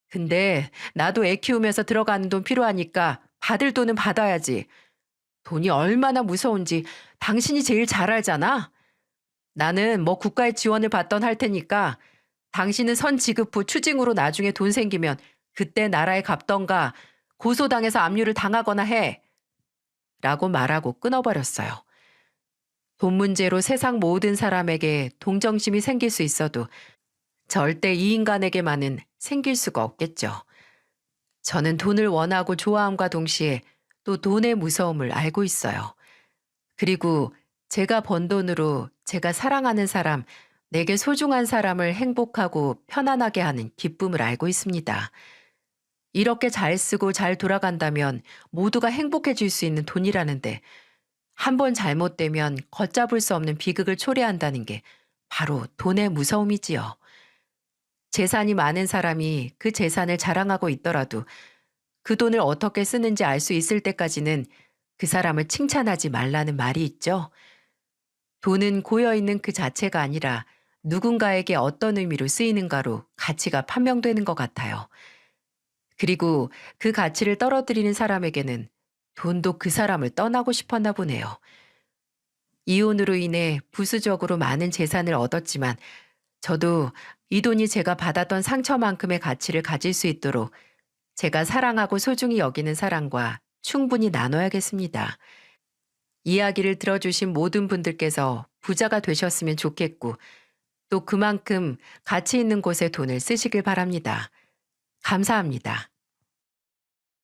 근데 나도 애 키우면서 들어가는 돈 필요하니까 받을 돈은 받아야지. 돈이 얼마나 무서운지 당신이 제일 잘 알잖아. 나는 뭐 국가의 지원을 받던 할 테니까 당신은 선 지급 후 추징으로 나중에 돈 생기면 그때 나라에 갚던가 고소당해서 압류를 당하거나 해. 라고 말하고 끊어버렸어요. 돈 문제로 세상 모든 사람에게 동정심이 생길 수 있어도 절대 이 인간에게만은 생길 수가 없겠죠. 저는 돈을 원하고 좋아함과 동시에 또 돈의 무서움을 알고 있어요. 그리고 제가 번 돈으로 제가 사랑하는 사람, 내게 소중한 사람을 행복하고 편안하게 하는 기쁨을 알고 있습니다. 이렇게 잘 쓰고 잘 돌아간다면 모두가 행복해질 수 있는 돈이라는데 한 번 잘못되면 걷잡을 수 없는 비극을 초래한다는 게 바로 돈의 무서움이지요. 재산이 많은 사람이 그 재산을 자랑하고 있더라도 그 돈을 어떻게 쓰는지 알 수 있을 때까지는 그 사람을 칭찬하지 말라는 말이 있죠. 돈은 고여있는 그 자체가 아니라 누군가에게 어떤 의미로 쓰이는가로 가치가 판명되는 것 같아요. 그리고 그 가치를 떨어뜨리는 사람에게는 돈도 그 사람을 떠나고 싶었나 보네요. 이혼으로 인해 부수적으로 많은 재산을 얻었지만 저도 이 돈이 제가 받았던 상처만큼의 가치를 가질 수 있도록 제가 사랑하고 소중히 여기는 사람과 충분히 나눠야겠습니다. 이야기를 들어주신 모든 분들께서 부자가 되셨으면 좋겠고 또 그만큼 가치 있는 곳에 돈을 쓰시길 바랍니다. 감사합니다.